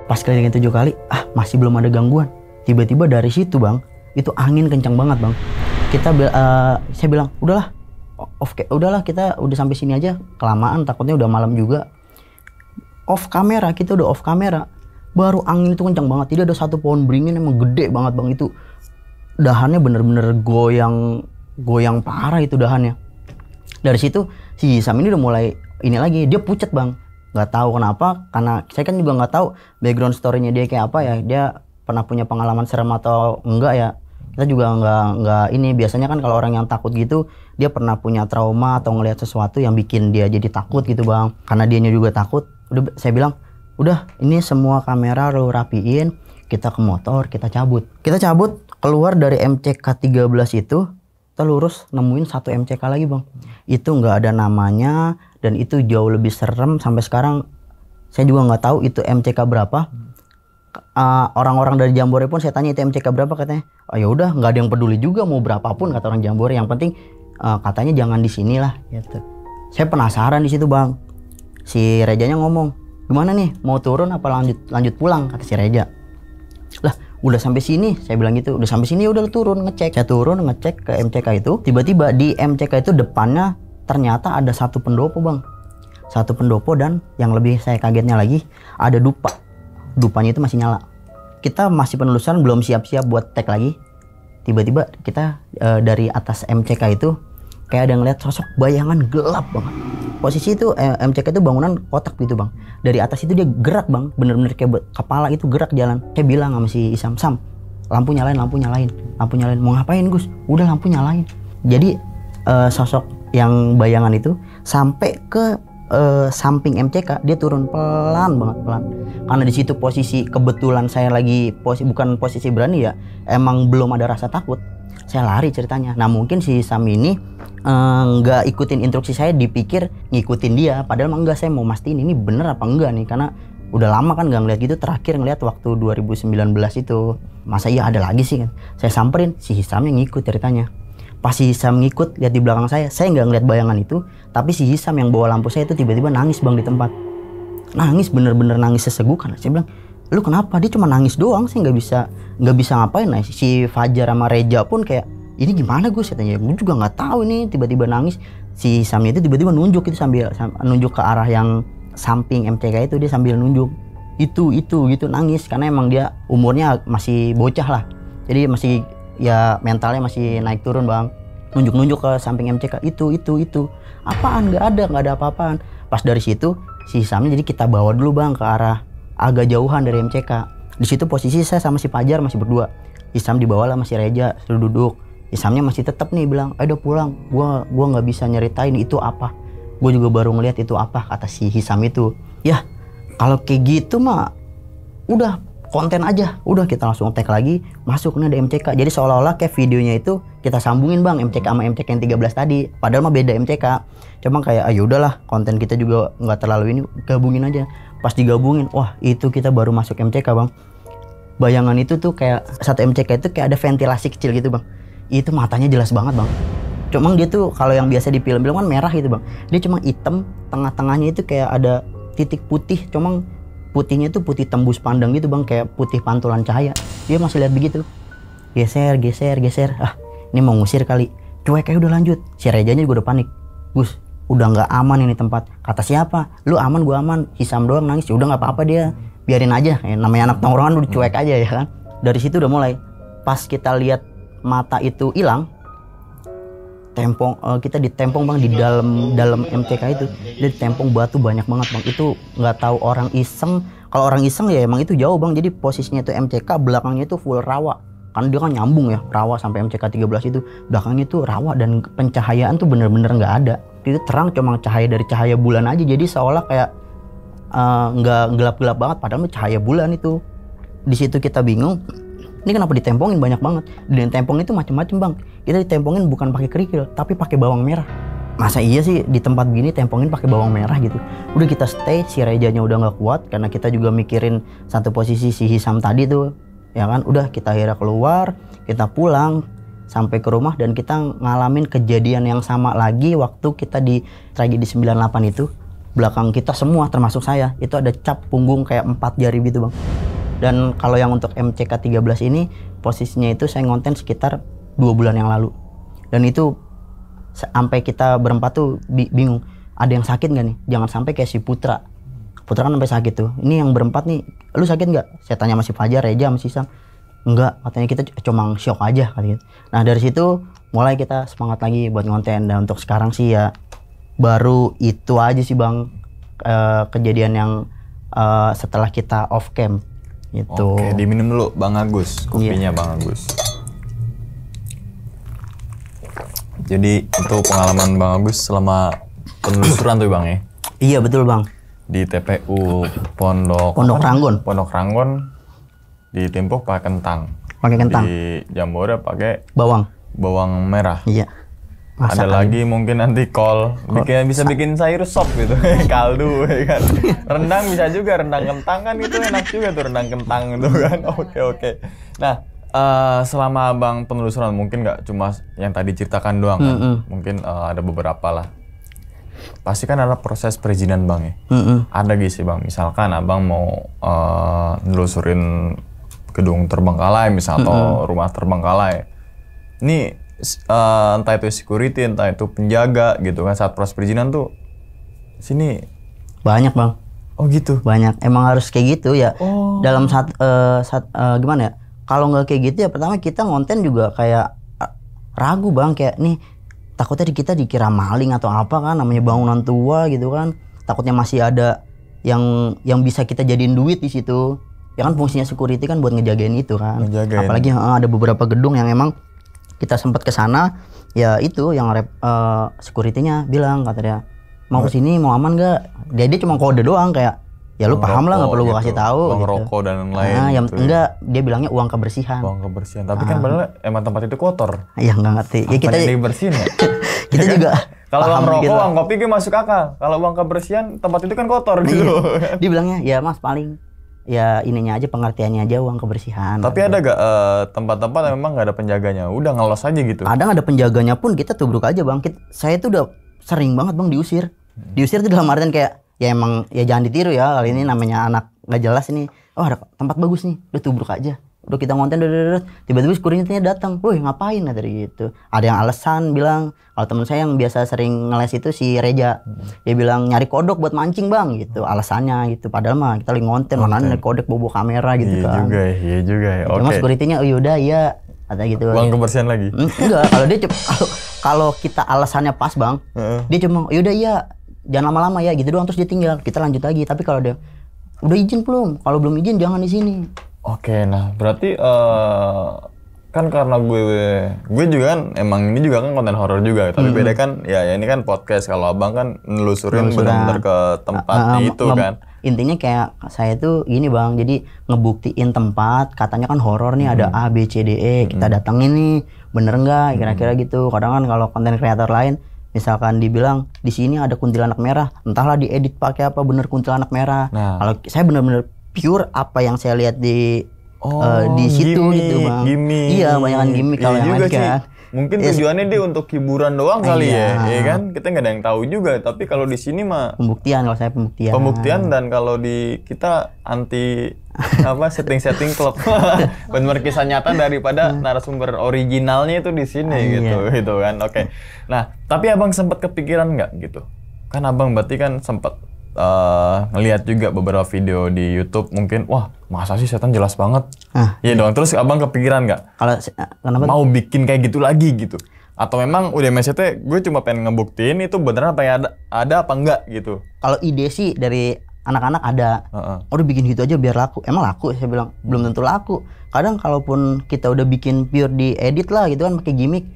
Pas kelilingin 7 kali, masih belum ada gangguan. Tiba-tiba dari situ bang, itu angin kencang banget bang. Saya bilang, udahlah kita udah sampai sini aja, kelamaan takutnya udah malam juga. Off kamera, kita udah off kamera, baru angin itu kencang banget. Jadi ada satu pohon beringin emang gede banget bang, itu dahannya bener-bener goyang parah itu dahannya. Dari situ si Sam ini udah mulai ini lagi, dia pucet bang. nggak tahu kenapa, karena saya kan juga nggak tahu background story-nya dia kayak apa ya, dia pernah punya pengalaman serem atau enggak ya. Kita juga nggak ini, biasanya kan kalau orang yang takut gitu dia pernah punya trauma atau ngelihat sesuatu yang bikin dia jadi takut gitu bang. Karena dianya juga takut, udah saya bilang udah ini semua kamera lo rapiin, kita ke motor, kita cabut keluar dari MCK 13 itu, kita lurus nemuin satu MCK lagi bang. Itu nggak ada namanya dan itu jauh lebih serem. Sampai sekarang saya juga nggak tahu itu MCK berapa. Orang-orang dari Jambore pun saya tanya itu MCK berapa, katanya oh ya udah nggak ada yang peduli juga mau berapapun kata orang Jambore, yang penting katanya jangan di sini lah gitu. Saya penasaran di situ bang. Si Rejanya ngomong, gimana nih mau turun apa lanjut pulang, kata si Reja. Lah udah sampai sini, saya bilang gitu, udah sampai sini udah turun ngecek. Saya turun ngecek ke MCK itu, tiba-tiba di MCK itu depannya ternyata ada satu pendopo bang, satu pendopo, dan yang lebih saya kagetnya lagi ada dupa. Dupanya itu masih nyala. Kita masih penelusuran, belum siap-siap buat tag lagi. Tiba-tiba kita dari atas MCK itu kayak ada ngeliat sosok bayangan gelap banget. Posisi itu MCK itu bangunan kotak gitu bang. Dari atas itu dia gerak bang, bener-bener kayak kepala itu gerak jalan. Kayak bilang sama si Isam, Sam, lampu nyalain. Mau ngapain Gus? Udah lampu nyalain. Jadi sosok yang bayangan itu sampai ke samping MCK, dia turun pelan banget. Karena di situ posisi kebetulan saya lagi bukan posisi berani ya, emang belum ada rasa takut, saya lari ceritanya. Nah mungkin si Sam ini nggak ikutin instruksi saya, dipikir ngikutin dia, padahal emang enggak. Saya mau mastiin ini bener apa enggak nih, karena udah lama kan nggak ngeliat gitu. Terakhir ngeliat waktu 2019 itu, masa iya ada lagi sih kan. Saya samperin, si Hisamnya ngikut ceritanya. Pas si Hisam ngikut, lihat di belakang saya nggak ngeliat bayangan itu, tapi si Hisam yang bawa lampu saya itu tiba-tiba nangis bang di tempat. Nangis, bener-bener nangis sesegukan. Saya bilang, lu kenapa? Dia cuma nangis doang, saya nggak bisa ngapain. Nah si Fajar sama Reja pun kayak, ini gimana gue? Saya tanya, gue juga nggak tahu ini tiba-tiba nangis. Si Hisamnya itu tiba-tiba nunjuk itu, sambil nunjuk ke arah yang samping MCK itu, dia sambil nunjuk itu gitu, nangis karena emang dia umurnya masih bocah lah, jadi masih ya mentalnya masih naik turun bang. Nunjuk ke samping MCK itu apaan? nggak ada apa-apaan. Pas dari situ si Hisamnya jadi kita bawa dulu bang ke arah agak jauhan dari MCK. Di situ posisi saya sama si Fajar masih berdua, Hisam dibawa lah masih Reja sudah duduk. Hisamnya masih tetap nih bilang, ayo pulang, gua nggak bisa nyeritain itu apa, gue juga baru ngeliat itu apa, kata si Hisam itu. Ya kalau kayak gitu mah udah konten aja, udah kita langsung tag lagi, masuk nih ada MCK. Jadi seolah-olah kayak videonya itu kita sambungin bang, MCK sama MCK yang 13 tadi, padahal mah beda MCK. Cuma kayak ayo udahlah, konten kita juga nggak terlalu ini, gabungin aja. Pas digabungin, wah itu kita baru masuk MCK bang. Bayangan itu tuh kayak satu MCK itu kayak ada ventilasi kecil gitu bang. Itu matanya jelas banget bang. Cuma dia tuh kalau yang biasa di film-film kan merah gitu bang, dia cuma hitam, tengah-tengahnya itu kayak ada titik putih, cuma putihnya itu putih tembus pandang gitu bang, kayak putih pantulan cahaya. Dia masih lihat begitu, geser, ah ini mau ngusir kali, cuek aja udah lanjut. Si Rejanya juga udah panik, Gus udah nggak aman ini tempat. Kata siapa? Lu aman, gua aman. Hisam doang nangis, ya udah nggak apa-apa dia, biarin aja. Namanya anak tongkrongan udah cuek aja ya kan. Dari situ udah mulai, pas kita lihat mata itu hilang, kita ditempong bang di dalam MCK itu. Dia ditempong batu banyak banget bang. Itu nggak tahu orang iseng. Kalau orang iseng ya emang itu jauh bang. Jadi posisinya itu MCK, belakangnya itu full rawa. Karena dia kan nyambung ya, rawa sampai MCK 13 itu. Belakangnya itu rawa dan pencahayaan tuh bener-bener nggak ada. Itu terang, cuma cahaya dari cahaya bulan aja. Jadi seolah kayak nggak gelap-gelap banget, padahal cahaya bulan itu. Di situ kita bingung. Ini kenapa ditempongin banyak banget? Dan tempong itu macam-macam bang. Kita ditempongin bukan pakai kerikil, tapi pakai bawang merah. Masa iya sih di tempat gini tempongin pakai bawang merah gitu? Udah kita stay, si Rejanya udah nggak kuat karena kita juga mikirin satu posisi si Hisam tadi tuh, ya kan? Udah kita akhirnya keluar, kita pulang sampai ke rumah dan kita ngalamin kejadian yang sama lagi waktu kita di tragedi 98 itu. Belakang kita semua termasuk saya itu ada cap punggung kayak 4 jari gitu bang. Dan kalau yang untuk MCK 13 ini posisinya itu saya ngonten sekitar 2 bulan yang lalu. Dan itu sampai kita berempat tuh bingung, ada yang sakit nggak nih? Jangan sampai kayak si Putra kan sampai sakit tuh. Ini yang berempat nih, lu sakit nggak? Saya tanya sama si Fajar, Reja, sama si Sam. Enggak, katanya kita cuma shock aja katanya. Nah dari situ mulai kita semangat lagi buat ngonten. Dan untuk sekarang sih ya baru itu aja sih bang. kejadian yang setelah kita off cam gitu. Oke, diminum dulu Bang Agus, kopinya Bang Agus. Jadi itu pengalaman Bang Agus selama penelusuran tuh Bang ya? Iya betul Bang. Di TPU Pondok Ranggon. Pondok Ranggon di Timpuk pakai kentang. Pakai kentang. Di Jambore pakai bawang merah. Iya. Ada lagi mungkin nanti bisa bikin sayur sop gitu, kaldu ya kan. Rendang bisa juga, rendang kentang kan itu enak juga tuh rendang kentang itu kan. Oke. Nah, selama Abang penelusuran mungkin nggak cuma yang tadi ceritakan doang kan. Mungkin ada beberapa lah. Pasti kan ada proses perizinan Bang ya. Ada gitu sih Bang, misalkan Abang mau nelusurin gedung terbengkalai misal atau rumah terbengkalai. Ini entah itu security, entah itu penjaga gitu kan, saat proses perizinan tuh sini banyak Bang. Oh gitu. Banyak, emang harus kayak gitu ya. Dalam gimana ya? Kalau nggak kayak gitu ya pertama kita ngonten juga kayak ragu Bang, kayak nih takutnya kita dikira maling atau apa kan, namanya bangunan tua gitu kan. Takutnya masih ada yang bisa kita jadiin duit di situ. Ya kan fungsinya security kan buat ngejagain itu kan. Apalagi ada beberapa gedung yang emang kita sempat ke sana, ya itu yang security-nya bilang katanya mau ke sini mau aman nggak? Dia cuma kode doang kayak ya lu paham lah nggak perlu gua kasih tahu. Uang rokok dan lain-lain. Nah, yang gitu enggak dia bilangnya uang kebersihan. Uang kebersihan. Tapi kan padahal emang tempat itu kotor. Ya nggak ngerti. Ya kita dibersihin ya. Kita ya juga kalau uang rokok, uang kopi gue masuk akal. Kalau uang kebersihan tempat itu kan kotor gitu. Dia bilangnya ya Mas paling ya ininya aja, pengertiannya aja uang kebersihan. Tapi ada gak tempat-tempat yang memang gak ada penjaganya? Udah ngelos aja gitu? Kadang ada penjaganya pun kita tubruk aja Bang. Saya tuh udah sering banget Bang diusir. Diusir tuh dalam artian kayak ya emang ya jangan ditiru ya, kali ini namanya anak gak jelas ini. Oh ada tempat bagus nih, udah tubruk aja. Udah kita ngonten, tiba-tiba security-nya datang. Woi ngapain lah dari gitu. Ada yang alasan bilang, kalau temen saya yang biasa sering ngeles itu si Reja, dia bilang nyari kodok buat mancing Bang gitu, alasannya gitu. Padahal mah kita lagi ngonten, mana nyari kodok bawa kamera gitu kan. Iya juga ya. Cuma security-nya, oh yaudah iya, kata gitu. Uang kebersihan lagi? Enggak, kalau dia kalau kita alasannya pas Bang, dia cuma yaudah iya, jangan lama-lama ya gitu doang, terus dia tinggal. Kita lanjut lagi. Tapi kalau dia udah izin belum? Kalau belum izin jangan di sini. Oke, nah berarti kan karena gue juga kan emang ini juga kan konten horor juga, tapi beda kan ya ini kan podcast. Kalau Abang kan nelusurin benar-benar ke tempat itu kan. Intinya kayak saya tuh gini Bang, jadi ngebuktiin tempat, katanya kan horor nih ada A B C D E, kita datengin nih, bener nggak kira-kira gitu. Kadang kan kalau konten kreator lain misalkan dibilang di sini ada kuntilanak merah, entahlah diedit pakai apa bener kuntilanak merah. Nah, kalau saya bener-bener pure apa yang saya lihat di situ gimmick, gitu Bang. Iya, banyakan gimmick kalau yang lain kan. Mungkin tujuannya dia untuk hiburan doang kali ya kan? Kita nggak ada yang tahu juga. Tapi kalau di sini mah pembuktian, kalau saya pembuktian. Pembuktian, dan kalau di kita anti setting klub. Benar kisah nyata daripada narasumber originalnya itu di sini gitu kan. Oke. Nah, tapi Abang sempat kepikiran nggak gitu? Kan Abang berarti kan sempat ngelihat juga beberapa video di YouTube, mungkin wah masa sih setan jelas banget. Iya dong. Terus Abang kepikiran nggak? Kenapa? Mau bikin kayak gitu lagi gitu? Atau memang udah mindsetnya gue cuma pengen ngebuktiin itu beneran apa yang ada apa enggak gitu? Kalau ide sih dari anak-anak ada. Udah bikin gitu aja biar laku. Emang laku? Saya bilang belum tentu laku. Kadang kalaupun kita udah bikin pure di edit lah gitu kan, pakai gimmick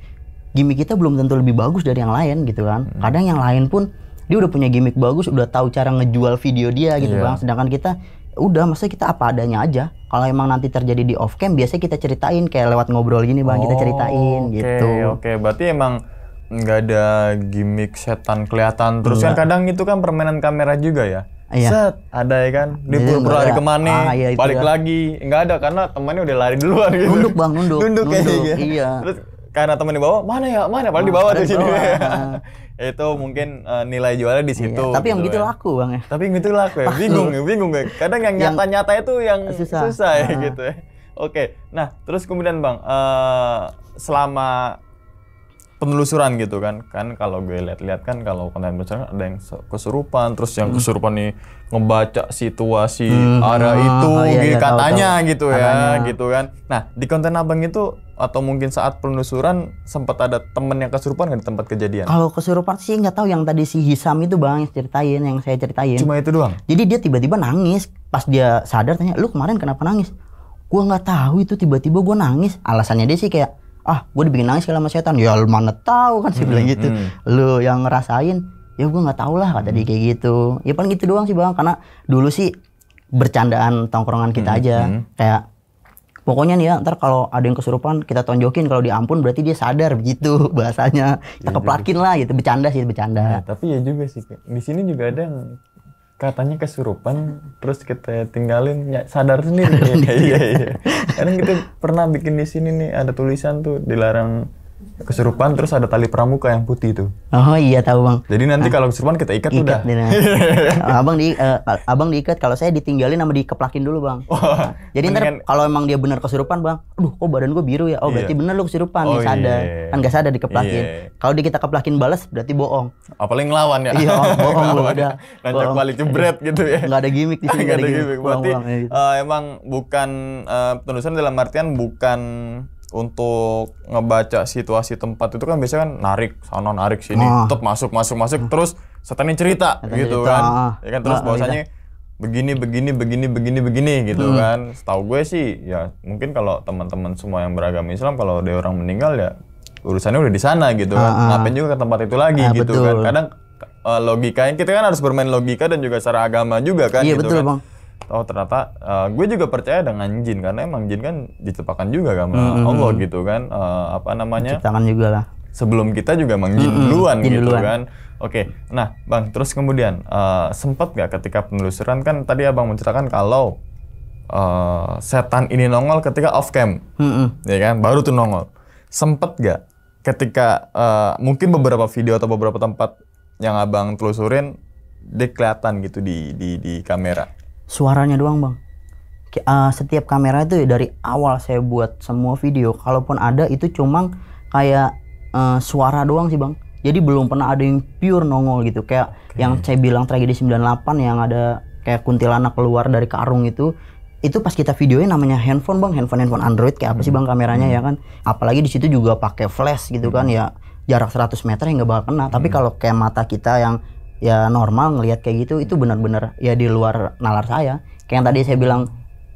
kita belum tentu lebih bagus dari yang lain gitu kan. Kadang yang lain pun dia udah punya gimmick bagus, udah tahu cara ngejual video dia gitu Bang. Sedangkan kita udah masa kita apa adanya aja. Kalau emang nanti terjadi di off cam, biasanya kita ceritain kayak lewat ngobrol gini Bang, kita ceritain gitu. Oke, berarti emang nggak ada gimmick setan kelihatan. Terus kan kadang itu kan permainan kamera juga ya. Set, ada ya kan, dia pura-pura lari kemana, balik lagi, nggak ada karena temannya udah lari duluan gitu. Nunduk Bang, nunduk kayaknya. Iya. Terus karena teman di bawah, mana padahal di bawah di sini. Itu mungkin nilai jualnya di situ. Tapi yang gitu gitu laku Bang ya. Tapi yang gitu laku ya. Bingung ya. Kadang yang nyata-nyata itu yang susah ya gitu ya. Oke. Nah, terus kemudian Bang, selama penelusuran gitu kan kalau gue lihat-lihat kan kalau konten penelusuran ada yang kesurupan, terus yang kesurupan nih ngebaca situasi area itu gitu, katanya gitu ya gitu kan. Nah di konten abang itu atau mungkin saat penelusuran sempat ada temen yang kesurupan nggak di tempat kejadian? Kalau kesurupan sih nggak tahu, yang tadi si Hisam itu bang yang saya ceritain. Cuma itu doang? Jadi dia tiba-tiba nangis pas dia sadar, tanya, lu kemarin kenapa nangis? Gua nggak tahu, itu tiba-tiba gua nangis. Alasannya dia sih kayak, gue dibikin nangis sama setan. Ya lu mana tahu kan, sih bilang gitu. Lu yang ngerasain, ya gue nggak tahu lah, kata dia kayak gitu. Ya paling gitu doang sih bang, karena dulu sih bercandaan tongkrongan kita aja. Kayak pokoknya nih ya, ntar kalau ada yang kesurupan kita tonjokin, kalau diampun berarti dia sadar, begitu bahasanya. Kita keplakin lah gitu, bercanda sih, bercanda. Nah, tapi ya juga sih, di sini juga ada yang katanya kesurupan terus kita tinggalin ya, sadar sendiri. Iya. Kadang kita pernah bikin di sini nih ada tulisan tuh, dilarang kesurupan, terus ada tali pramuka yang putih tuh. Oh iya tahu bang. Jadi nanti kalau kesurupan kita ikat udah. Abang diikat, kalau saya ditinggalin sama dikeplakin dulu bang. Jadi ntar kalau emang dia benar kesurupan bang, aduh kok badan gue biru ya, berarti bener lu kesurupan, nih sadar. Kan nggak sadar dikeplakin. Kalau kita keplakin balas berarti bohong. Apalagi ngelawan ya. Iya bohong lu udah. Nanjak balik jebret gitu ya. Nggak ada gimmick di sini. Nggak ada gimmick. Berarti emang bukan penelusuran dalam artian bukan untuk ngebaca situasi tempat itu kan biasanya kan narik sana narik sini, tetap masuk terus setannya cerita gitu kan. Ya kan terus bahwasanya begini gitu kan. Setahu gue sih ya mungkin kalau teman-teman semua yang beragama Islam kalau ada orang meninggal ya urusannya udah di sana gitu kan. Ngapain juga ke tempat itu lagi gitu kan. Kadang logikanya kita kan harus bermain logika dan juga secara agama juga kan. Iya gitu betul kan. bang. Oh ternyata gue juga percaya dengan jin, karena emang jin kan diciptakan juga sama Allah gitu kan. Apa namanya? Ciptakan juga lah. Sebelum kita juga emang jin duluan gitu kan. Oke, nah bang, terus kemudian sempat gak ketika penelusuran kan tadi abang menceritakan kalau setan ini nongol ketika off cam, ya kan? Baru tuh nongol. Sempet gak ketika mungkin beberapa video atau beberapa tempat yang abang telusurin dia kelihatan gitu di kamera? Suaranya doang bang. Setiap kamera itu dari awal saya buat semua video, kalaupun ada itu cuma kayak suara doang sih bang. Jadi belum pernah ada yang pure nongol gitu. Kayak yang saya bilang tragedi 98 yang ada kayak kuntilanak keluar dari karung itu pas kita videoin namanya handphone bang, handphone Android kayak apa sih bang kameranya ya kan. Apalagi di situ juga pakai flash gitu kan, ya jarak 100 meter ya nggak bakal kena. Tapi kalau kayak mata kita yang ya normal ngelihat kayak gitu, itu benar-benar ya di luar nalar saya. Kayak yang tadi saya bilang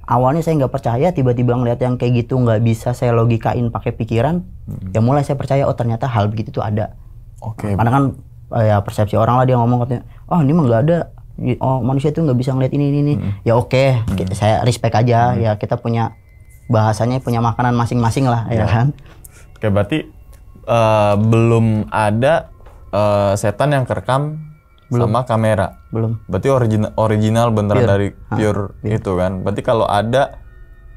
awalnya saya nggak percaya, tiba-tiba ngelihat yang kayak gitu nggak bisa saya logikain pakai pikiran, ya mulai saya percaya, oh ternyata hal begitu tuh ada. Karena kan ya persepsi orang lah, dia ngomong katanya, oh ini mah nggak ada, oh manusia tuh nggak bisa ngelihat ini. Ya oke, saya respect aja, ya kita punya bahasanya, punya makanan masing-masing lah ya kan. Oke, berarti belum ada setan yang kerekam sama kamera. Belum. Berarti original beneran dari pure itu kan. Berarti kalau ada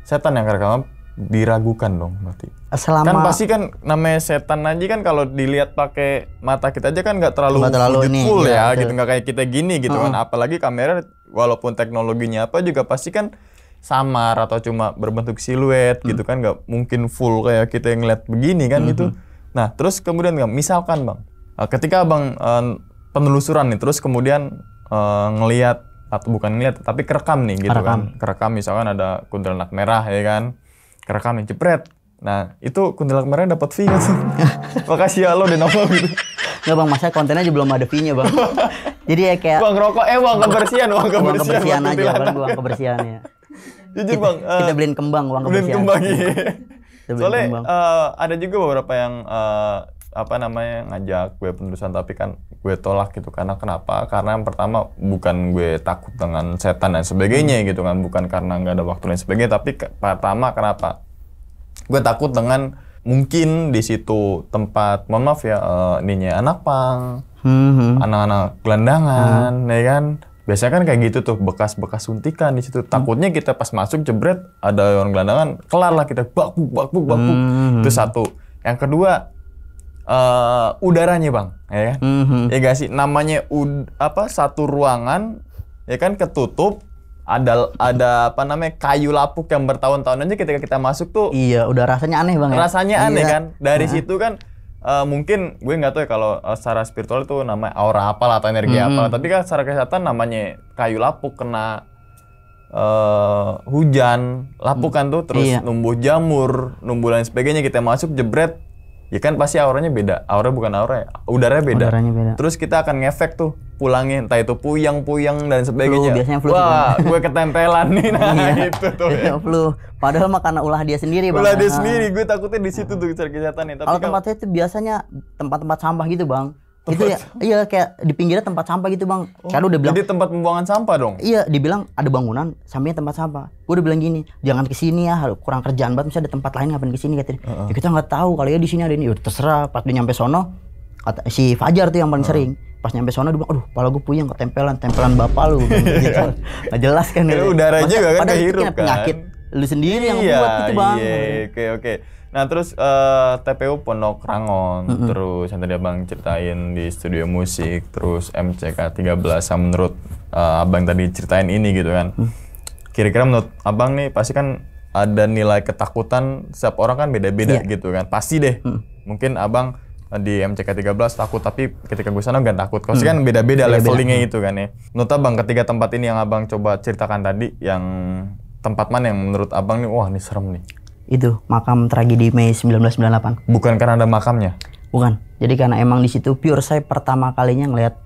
setan yang kerekam diragukan dong berarti. Kan pasti kan namanya setan aja kan kalau dilihat pakai mata kita aja kan nggak terlalu full ya gitu, nggak kayak kita gini gitu kan. Apalagi kamera walaupun teknologinya apa juga pasti kan samar atau cuma berbentuk siluet gitu kan, nggak mungkin full kayak kita yang ngeliat begini kan gitu. Nah terus kemudian misalkan bang, ketika abang penelusuran nih, terus kemudian ngelihat atau bukan ngelihat tapi kerekam nih gitu kan, kerekam misalkan ada kuntilanak merah ya kan, kerekam nih jepret. Nah itu kuntilanak merah dapat fee nggak sih? Makasih ya lo udah nongol gitu. Nggak bang, masa kontennya aja belum ada fee-nya bang. Jadi ya kayak uang rokok, uang kebersihan aja bang, uang kebersihan ya. Jujur bang, kita beliin kembang, uang kebersihan. Beliin kembang iya. Soalnya ada juga beberapa yang ngajak gue penelusuran tapi kan gue tolak gitu. Karena kenapa? Karena yang pertama bukan gue takut dengan setan dan sebagainya gitu kan, bukan karena nggak ada waktu dan sebagainya, tapi pertama kenapa? Gue takut dengan mungkin di situ tempat, mohon maaf ya, ininya anak pang, anak-anak gelandangan, ya kan? Biasanya kan kayak gitu tuh, bekas-bekas suntikan di situ. Takutnya kita pas masuk jebret ada orang gelandangan, kelar lah kita bakbuk. Itu satu. Yang kedua, udaranya bang, ya kan? Ya gak sih, namanya satu ruangan, ya kan ketutup, ada kayu lapuk yang bertahun-tahun aja ketika kita masuk tuh. Iya, udah rasanya aneh bang. Rasanya aneh kan, dari situ kan mungkin gue nggak tahu ya kalau secara spiritual itu namanya aura apa lah atau energi apa, tapi kan secara kesehatan namanya kayu lapuk kena hujan, lapuk kan tuh terus numbuh jamur, numbuh lain sebagainya, kita masuk jebret, ya kan pasti auranya beda. Aura bukan aura ya, udaranya beda. Terus kita akan ngefek tuh pulangnya, entah itu puyang dan sebagainya. Flu, wah, gue ketempelan nih, itu tuh ya. Flu. Padahal mah karena ulah dia sendiri, Bang. Ulah dia sendiri, gue takutnya di situ tuh secara kesehatannya. Kalau tempatnya itu biasanya tempat-tempat sampah gitu, Bang. Itu ya, iya kayak di pinggirnya tempat sampah gitu, Bang. Kan udah bilang. Jadi tempat pembuangan sampah dong? Iya, dibilang ada bangunan, sampingnya tempat sampah. Gue udah bilang gini, jangan kesini ya, kurang kerjaan banget. Misalnya ada tempat lain ngapain kesini katanya. Ya kita nggak tahu kalau ya di sini ada ini. Udah terserah. Pas dia nyampe sono, kata si Fajar tuh yang paling sering. Pas nyampe sono dia bilang, aduh, kepala gue puyeng, tempelan bapak lu. Gitu. Nggak jelas kan? Ya, udara juga kan kehirup kan. Penyakit lu sendiri yang buat gitu, Bang. Iya, oke. Nah terus TPU Pondok Rangon, terus yang tadi abang ceritain di studio musik, terus MCK 13 yang menurut abang tadi ceritain ini gitu kan. Kira-kira menurut abang nih pasti kan ada nilai ketakutan, setiap orang kan beda-beda gitu kan. Pasti deh, mungkin abang di MCK 13 takut, tapi ketika gue sana gak takut. Pasti kan beda-beda levelingnya gitu kan ya. Menurut abang ketiga tempat ini yang abang coba ceritakan tadi, yang tempat mana yang menurut abang nih, wah ini serem nih? Itu makam tragedi Mei 1998. Bukan karena ada makamnya? Bukan. Jadi karena emang di situ pure saya pertama kalinya ngelihat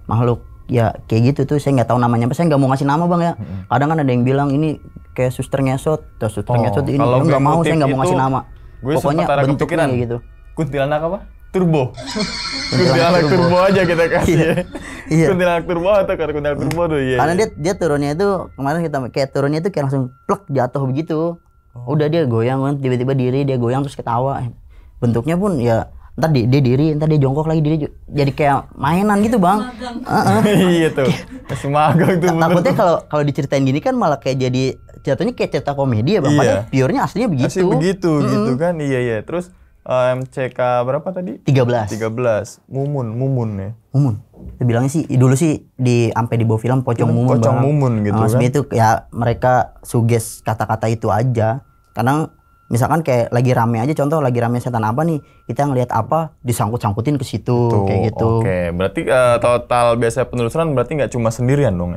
makhluk ya kayak gitu tuh. Saya nggak tahu namanya. Saya nggak mau ngasih nama, Bang ya. Kadang kan ada yang bilang ini kayak suster ngesot, atau suster ngesot ini. Nggak mau, saya nggak mau ngasih nama. Pokoknya bentuknya kayak gitu. Kuntilanak apa? Turbo. Kuntilanak turbo aja kita kasih. Iya. Kuntilanak turbo atau kuntilanak turbo tuh ya. Karena dia turunnya itu kemarin kita kayak turunnya itu kayak langsung plek jatuh begitu. Udah dia goyang kan, tiba-tiba diri dia goyang terus ketawa. Bentuknya pun ya ntar dia diri, ntar dia jongkok lagi, diri jadi kayak mainan gitu, Bang. Iya tuh. Masih magang tuh. Takutnya kalau diceritain gini kan malah kayak jadi jatuhnya kayak cerita komedi ya, Bang. Padahal pure-nya aslinya begitu. Asli begitu gitu kan. Iya. Terus MCK berapa tadi? 13. Mumun ya. Mumun. Bilangnya sih dulu sih sampai di bawah film Pocong Mumun. Pocong Mumun gitu kan. Itu ya mereka suges kata-kata itu aja. Karena misalkan kayak lagi rame aja, contoh lagi rame setan apa nih, kita ngelihat apa disangkut-sangkutin ke situ kayak gitu. Oke, berarti total biasa penelusuran berarti nggak cuma sendirian dong?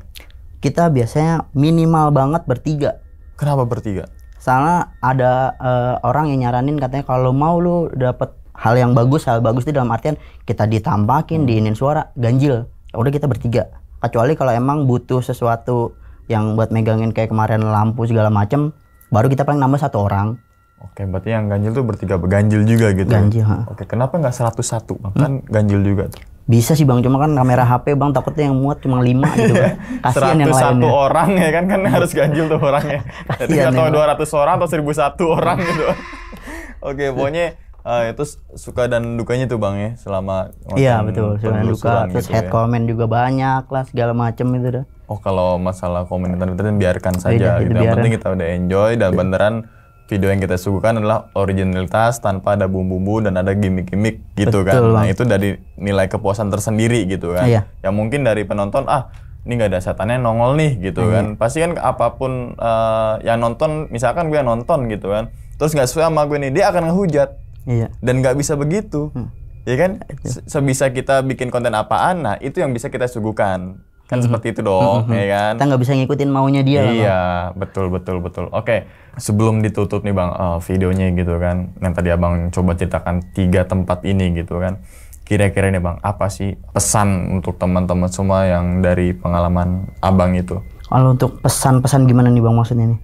Kita biasanya minimal banget bertiga. Kenapa bertiga? Soalnya ada orang yang nyaranin katanya kalau mau lu dapet hal bagus itu dalam artian kita ditampakin, diinin suara, ganjil. Udah kita bertiga. Kecuali kalau emang butuh sesuatu yang buat megangin kayak kemarin lampu segala macem, baru kita paling nambah 1 orang. Oke, berarti yang ganjil tuh bertiga ganjil juga gitu. Ganjil, Oke, kenapa nggak 101, Bang? Kan ganjil juga tuh. Bisa sih, Bang, cuma kan kamera HP, Bang, takutnya yang muat cuma 5 gitu, Bang. Kasihan yang lainnya. 101 orang ya kan harus ganjil tuh orangnya. Jadi atau 200 orang atau 1001 orang gitu. Oke, pokoknya itu suka dan dukanya tuh, Bang ya, selama iya betul, suka dan duka. Terus gitu head comment juga banyak lah, segala macem itu dah. Oh, kalau masalah komentar biarkan saja gitu. Yang penting kita udah enjoy dan beneran video yang kita suguhkan adalah originalitas tanpa ada bumbu-bumbu dan ada gimmick-gimmick gitu. Betul, kan. Nah, itu dari nilai kepuasan tersendiri gitu kan. Iya. Yang mungkin dari penonton ini nggak ada setannya nongol nih gitu kan. Pasti kan apapun yang nonton, misalkan gue nonton gitu kan, terus nggak sesuai sama gue nih, dia akan ngehujat. Iya. Dan nggak bisa begitu. Ya kan? Sebisa kita bikin konten apaan, nah itu yang bisa kita suguhkan. Kan seperti itu dong, ya kan? Kita nggak bisa ngikutin maunya dia. Iya, betul. Oke, sebelum ditutup nih, Bang, videonya gitu kan, yang tadi Abang coba ceritakan 3 tempat ini gitu kan. Kira-kira nih, Bang, apa sih pesan untuk teman-teman semua yang dari pengalaman Abang itu? Kalau untuk pesan-pesan gimana nih, Bang, maksudnya nih?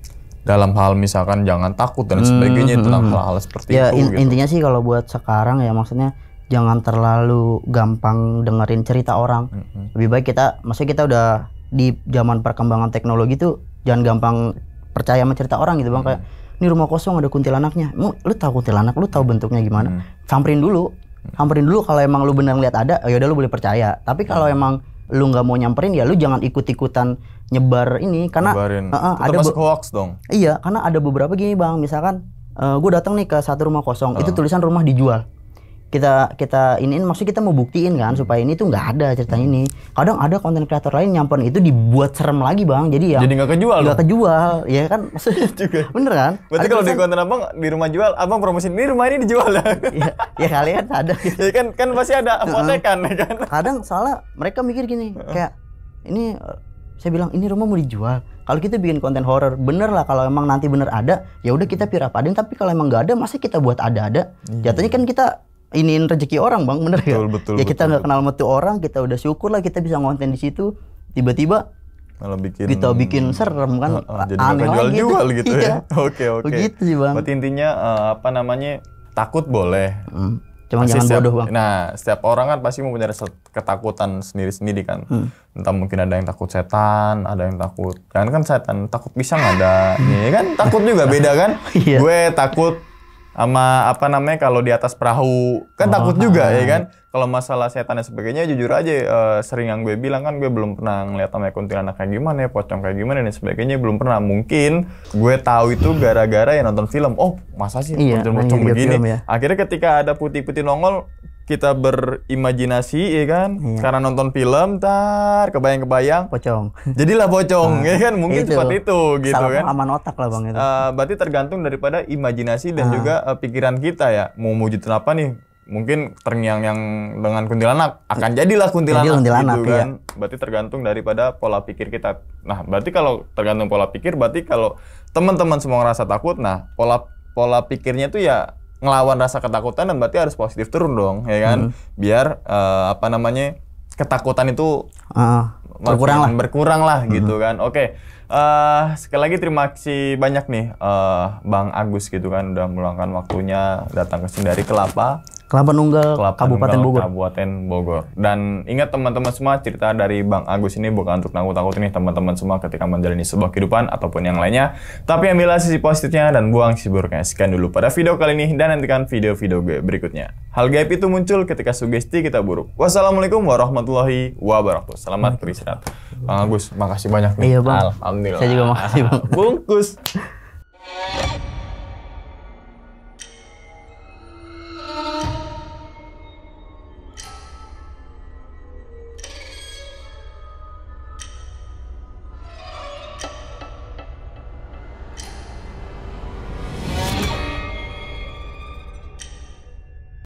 Dalam hal misalkan jangan takut dan sebagainya, tentang hal-hal seperti ya, itu. Intinya sih kalau buat sekarang ya maksudnya jangan terlalu gampang dengerin cerita orang. Lebih baik maksudnya kita udah di zaman perkembangan teknologi tuh jangan gampang percaya sama cerita orang gitu, Bang. Kayak ini rumah kosong ada kuntilanaknya. Lu tahu kuntilanak, lu tahu bentuknya gimana? Samperin dulu kalau emang lu benar lihat ada, ya udah lu boleh percaya. Tapi kalau emang lu nggak mau nyamperin, ya lu jangan ikut-ikutan nyebar ini karena ada masuk hoax dong. Iya, karena ada beberapa gini, Bang. Misalkan gue datang nih ke satu rumah kosong, itu tulisan rumah dijual. kita iniin, maksudnya kita mau buktiin kan supaya ini tuh nggak ada cerita ini. Kadang ada konten kreator lain nyamperin itu dibuat serem lagi bang, jadi nggak kejual, ya kan? Maksudnya bener kan? Berarti kalau di konten abang di rumah jual, abang promosiin ini rumah ini dijual ya kalian ada ya kan pasti ada apotekan ya kan. Kadang soalnya mereka mikir gini, kayak ini saya bilang ini rumah mau dijual. Kalau kita bikin konten horor, bener lah kalau emang nanti bener ada, ya udah kita pirapadin. Tapi kalau emang nggak ada, masa kita buat ada-ada? Jatuhnya kan kita iniin rezeki orang bang, bener ya? Betul, ya kita nggak kenal mutu orang, kita udah syukur lah kita bisa ngonten di situ. Tiba-tiba malah kita bikin serem kan, jadi aneh lagi jual gitu ya. Oke. Begitu sih bang. Berarti intinya takut boleh. Cuma jangan bodoh bang. Nah, setiap orang kan pasti mempunyai ketakutan sendiri-sendiri kan. Entah mungkin ada yang takut setan, ada yang takut. Jangan kan setan, takut pisang ada. Nih kan takut juga beda kan. Gue takut sama kalau di atas perahu kan takut juga ya kan. Kalau masalah setan dan sebagainya jujur aja sering yang gue bilang kan gue belum pernah ngeliat sama kuntilanak kayak gimana ya, pocong kayak gimana dan sebagainya, belum pernah. Mungkin gue tahu itu gara-gara yang nonton film. Oh masa sih pocong begini ya? Akhirnya ketika ada putih-putih nongol kita berimajinasi ya kan, karena nonton film kebayang-kebayang pocong, jadilah pocong ya kan, mungkin seperti itu gitu. Salah kan aman otak lah bang itu. Berarti tergantung daripada imajinasi dan juga pikiran kita ya, mau wujudin apa nih. Mungkin terngiang-ngiang dengan kuntilanak akan jadilah kuntilanak gitu kan. Berarti tergantung daripada pola pikir kita. Nah berarti kalau tergantung pola pikir, berarti kalau teman-teman semua ngerasa takut, nah pola pikirnya tuh ya ngelawan rasa ketakutan, dan berarti harus positif turun dong ya kan. Biar ketakutan itu berkurang lah gitu kan. Oke. Sekali lagi terima kasih banyak nih Bang Agus gitu kan udah meluangkan waktunya datang ke sini dari Kelapa Nunggal, Kabupaten Bogor. Dan ingat teman-teman semua, cerita dari Bang Agus ini bukan untuk nakut-nakutin nih teman-teman semua ketika menjalani sebuah kehidupan ataupun yang lainnya, tapi ambillah sisi positifnya dan buang sisi buruknya. Sekian dulu pada video kali ini, dan nantikan video-video gue berikutnya. Hal gaib itu muncul ketika sugesti kita buruk. Wassalamualaikum warahmatullahi wabarakatuh. Selamat beristirahat. Bang Agus, makasih banyak nih. Iya bang. Alhamdulillah. Saya juga makasih bang. Bungkus.